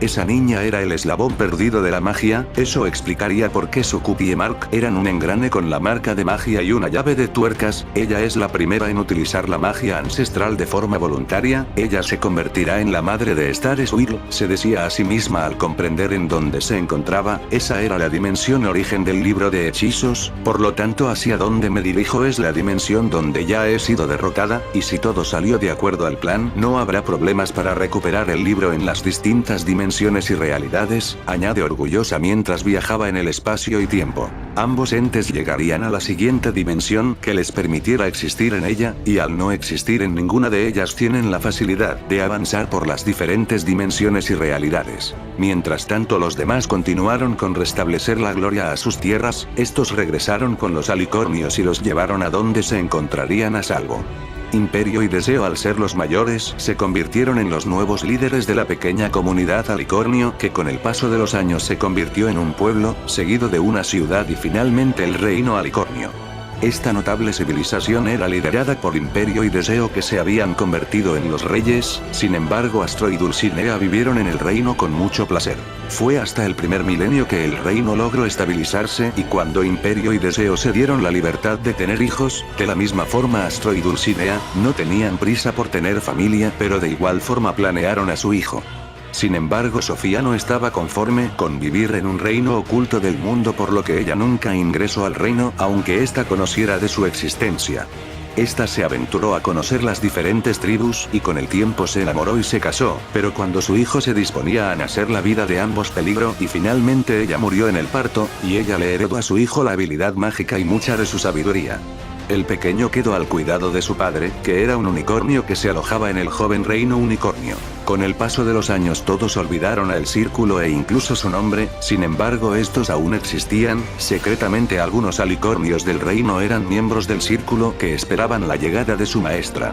S1: Esa niña era el eslabón perdido de la magia, eso explicaría por qué Sukupi y Mark eran un engrane con la marca de magia y una llave de tuercas. Ella es la primera en utilizar la magia ancestral de forma voluntaria, ella se convertirá en la madre de Star Swirl, se decía a sí misma al comprender en dónde se encontraba. Esa era la dimensión origen del libro de hechizos, por lo tanto hacia donde me dirijo es la dimensión donde ya he sido derrotada, y si todo salió de acuerdo al plan, no habrá problemas para recuperar el libro en las distintas dimensiones y realidades, añade orgullosa mientras viajaba en el espacio y tiempo. Ambos entes llegarían a la siguiente dimensión que les permitiera existir en ella, y al no existir en ninguna de ellas tienen la facilidad de avanzar por las diferentes dimensiones y realidades. Mientras tanto los demás continuaron con restablecer la gloria a sus tierras, estos regresaron con los alicornios y los llevaron a donde se encontrarían a salvo. Imperio y Deseo, al ser los mayores, se convirtieron en los nuevos líderes de la pequeña comunidad Alicornio, que con el paso de los años se convirtió en un pueblo, seguido de una ciudad y finalmente el reino Alicornio. Esta notable civilización era liderada por Imperio y Deseo, que se habían convertido en los reyes. Sin embargo, Astro y Dulcinea vivieron en el reino con mucho placer. Fue hasta el primer milenio que el reino logró estabilizarse, y cuando Imperio y Deseo se dieron la libertad de tener hijos, de la misma forma Astro y Dulcinea no tenían prisa por tener familia, pero de igual forma planearon a su hijo. Sin embargo, Sofía no estaba conforme con vivir en un reino oculto del mundo, por lo que ella nunca ingresó al reino, aunque ésta conociera de su existencia. Esta se aventuró a conocer las diferentes tribus, y con el tiempo se enamoró y se casó, pero cuando su hijo se disponía a nacer la vida de ambos peligró, y finalmente ella murió en el parto, y ella le heredó a su hijo la habilidad mágica y mucha de su sabiduría. El pequeño quedó al cuidado de su padre, que era un unicornio que se alojaba en el joven reino unicornio. Con el paso de los años todos olvidaron al círculo e incluso su nombre, sin embargo estos aún existían. Secretamente algunos alicornios del reino eran miembros del círculo que esperaban la llegada de su maestra.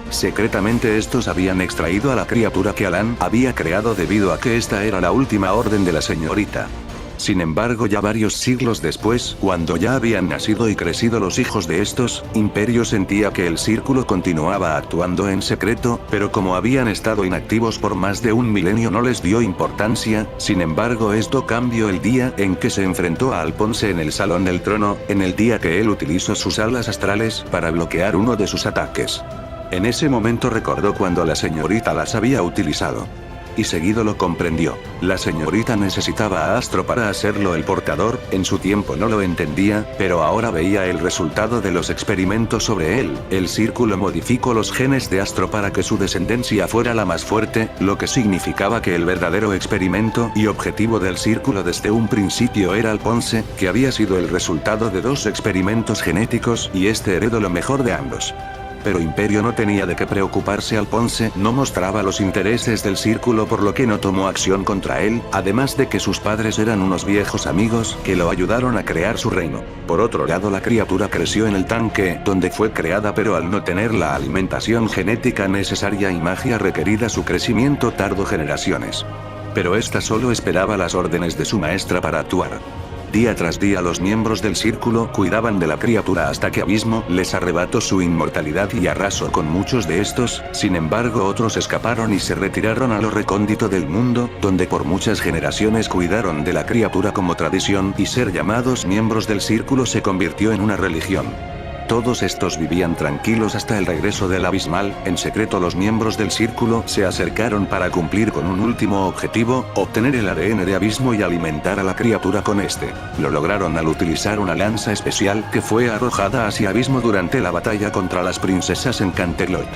S1: Secretamente estos habían extraído a la criatura que Alan había creado debido a que esta era la última orden de la señorita. Sin embargo, ya varios siglos después, cuando ya habían nacido y crecido los hijos de estos, Imperio sentía que el círculo continuaba actuando en secreto, pero como habían estado inactivos por más de un milenio no les dio importancia. Sin embargo, esto cambió el día en que se enfrentó a Alphonse en el Salón del Trono, en el día que él utilizó sus alas astrales para bloquear uno de sus ataques. En ese momento recordó cuando la señorita las había utilizado. Y seguido lo comprendió. La señorita necesitaba a Astro para hacerlo el portador, en su tiempo no lo entendía, pero ahora veía el resultado de los experimentos sobre él. El círculo modificó los genes de Astro para que su descendencia fuera la más fuerte, lo que significaba que el verdadero experimento y objetivo del círculo desde un principio era Alphonse, que había sido el resultado de dos experimentos genéticos, y este heredó lo mejor de ambos. Pero Imperio no tenía de qué preocuparse. Alphonse no mostraba los intereses del círculo, por lo que no tomó acción contra él, además de que sus padres eran unos viejos amigos que lo ayudaron a crear su reino. Por otro lado, la criatura creció en el tanque donde fue creada, pero al no tener la alimentación genética necesaria y magia requerida, su crecimiento tardó generaciones. Pero esta solo esperaba las órdenes de su maestra para actuar. Día tras día los miembros del círculo cuidaban de la criatura hasta que Abismo les arrebató su inmortalidad y arrasó con muchos de estos. Sin embargo, otros escaparon y se retiraron a lo recóndito del mundo, donde por muchas generaciones cuidaron de la criatura como tradición, y ser llamados miembros del círculo se convirtió en una religión. Todos estos vivían tranquilos hasta el regreso del Abismal. En secreto los miembros del círculo se acercaron para cumplir con un último objetivo, obtener el ADN de Abismo y alimentar a la criatura con este. Lo lograron al utilizar una lanza especial que fue arrojada hacia Abismo durante la batalla contra las princesas en Canterlot.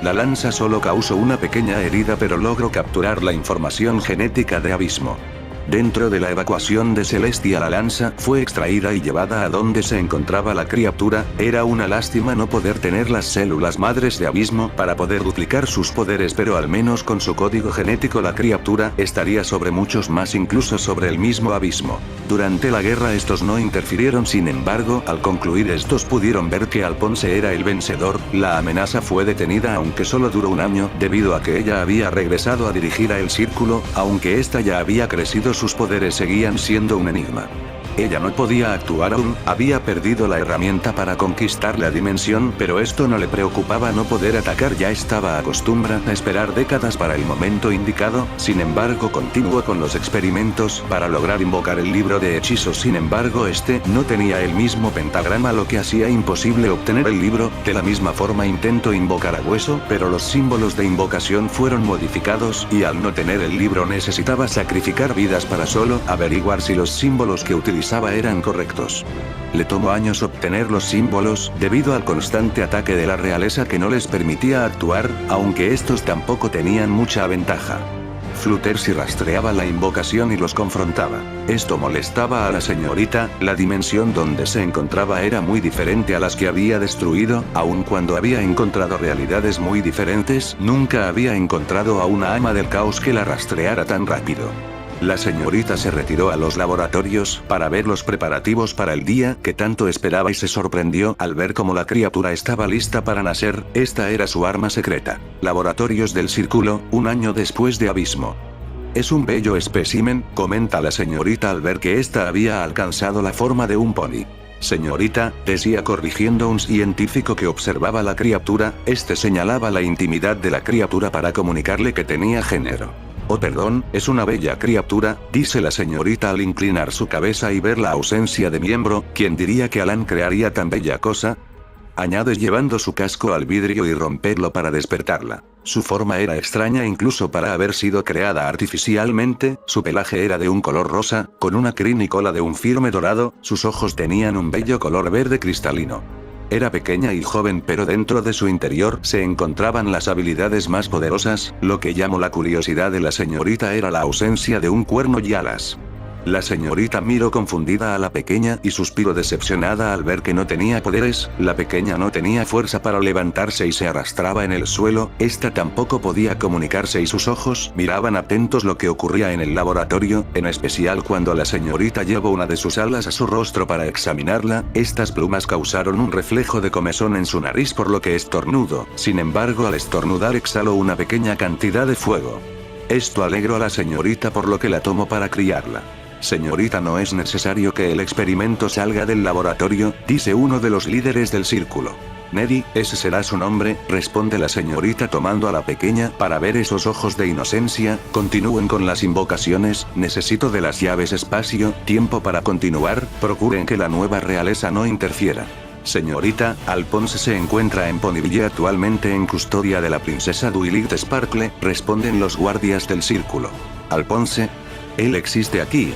S1: La lanza solo causó una pequeña herida, pero logró capturar la información genética de Abismo. Dentro de la evacuación de Celestia, la lanza fue extraída y llevada a donde se encontraba la criatura. Era una lástima no poder tener las células madres de Abismo para poder duplicar sus poderes, pero al menos con su código genético la criatura estaría sobre muchos más, incluso sobre el mismo Abismo. Durante la guerra estos no interfirieron, sin embargo, al concluir estos pudieron ver que Alphonse era el vencedor. La amenaza fue detenida, aunque solo duró un año, debido a que ella había regresado a dirigir a el Círculo. Aunque esta ya había crecido, sus poderes seguían siendo un enigma. Ella no podía actuar aún, había perdido la herramienta para conquistar la dimensión, pero esto no le preocupaba no poder atacar, ya estaba acostumbrada a esperar décadas para el momento indicado. Sin embargo, continuó con los experimentos para lograr invocar el libro de hechizos. Sin embargo, este no tenía el mismo pentagrama, lo que hacía imposible obtener el libro. De la misma forma intentó invocar a Hueso, pero los símbolos de invocación fueron modificados, y al no tener el libro necesitaba sacrificar vidas para solo averiguar si los símbolos que utilizaba eran correctos. Le tomó años obtener los símbolos, debido al constante ataque de la realeza que no les permitía actuar, aunque estos tampoco tenían mucha ventaja. Fluttershy rastreaba la invocación y los confrontaba. Esto molestaba a la señorita. La dimensión donde se encontraba era muy diferente a las que había destruido. Aun cuando había encontrado realidades muy diferentes, nunca había encontrado a una ama del caos que la rastreara tan rápido. La señorita se retiró a los laboratorios para ver los preparativos para el día que tanto esperaba y se sorprendió al ver cómo la criatura estaba lista para nacer. Esta era su arma secreta. Laboratorios del Círculo, un año después de Abismo. Es un bello espécimen, comenta la señorita al ver que ésta había alcanzado la forma de un pony. Señorita, decía corrigiendo un científico que observaba la criatura. Este señalaba la intimidad de la criatura para comunicarle que tenía género. Oh, perdón, es una bella criatura, dice la señorita al inclinar su cabeza y ver la ausencia de miembro. ¿Quién diría que Alan crearía tan bella cosa? Añade llevando su casco al vidrio y romperlo para despertarla. Su forma era extraña incluso para haber sido creada artificialmente. Su pelaje era de un color rosa, con una crin y cola de un firme dorado. Sus ojos tenían un bello color verde cristalino. Era pequeña y joven, pero dentro de su interior se encontraban las habilidades más poderosas. Lo que llamó la curiosidad de la señorita era la ausencia de un cuerno y alas. La señorita miró confundida a la pequeña y suspiró decepcionada al ver que no tenía poderes. La pequeña no tenía fuerza para levantarse y se arrastraba en el suelo. Esta tampoco podía comunicarse y sus ojos miraban atentos lo que ocurría en el laboratorio, en especial cuando la señorita llevó una de sus alas a su rostro para examinarla. Estas plumas causaron un reflejo de comezón en su nariz, por lo que estornudó. Sin embargo, al estornudar exhaló una pequeña cantidad de fuego. Esto alegró a la señorita, por lo que la tomó para criarla. Señorita, no es necesario que el experimento salga del laboratorio, dice uno de los líderes del círculo. Neri, ese será su nombre, responde la señorita tomando a la pequeña para ver esos ojos de inocencia. Continúen con las invocaciones, necesito de las llaves espacio, tiempo para continuar, procuren que la nueva realeza no interfiera. Señorita, Alphonse se encuentra en Ponyville actualmente en custodia de la princesa Duilit Sparkle, responden los guardias del círculo. Alphonse, él existe aquí.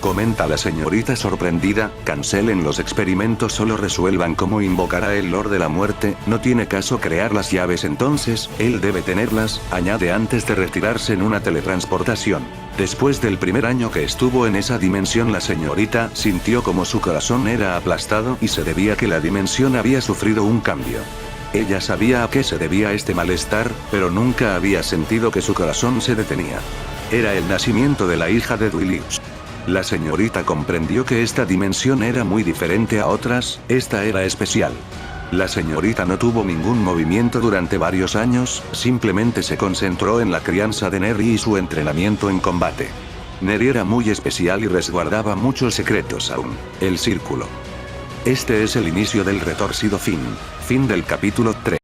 S1: Comenta la señorita sorprendida. Cancelen los experimentos, solo resuelvan cómo invocar a el Lord de la Muerte. No tiene caso crear las llaves entonces, él debe tenerlas, añade antes de retirarse en una teletransportación. Después del primer año que estuvo en esa dimensión, la señorita sintió como su corazón era aplastado y se debía a que la dimensión había sufrido un cambio. Ella sabía a qué se debía este malestar, pero nunca había sentido que su corazón se detenía. Era el nacimiento de la hija de Duilit. La señorita comprendió que esta dimensión era muy diferente a otras, esta era especial. La señorita no tuvo ningún movimiento durante varios años, simplemente se concentró en la crianza de Neri y su entrenamiento en combate. Neri era muy especial y resguardaba muchos secretos aún. El círculo. Este es el inicio del retorcido fin. Fin del capítulo 3.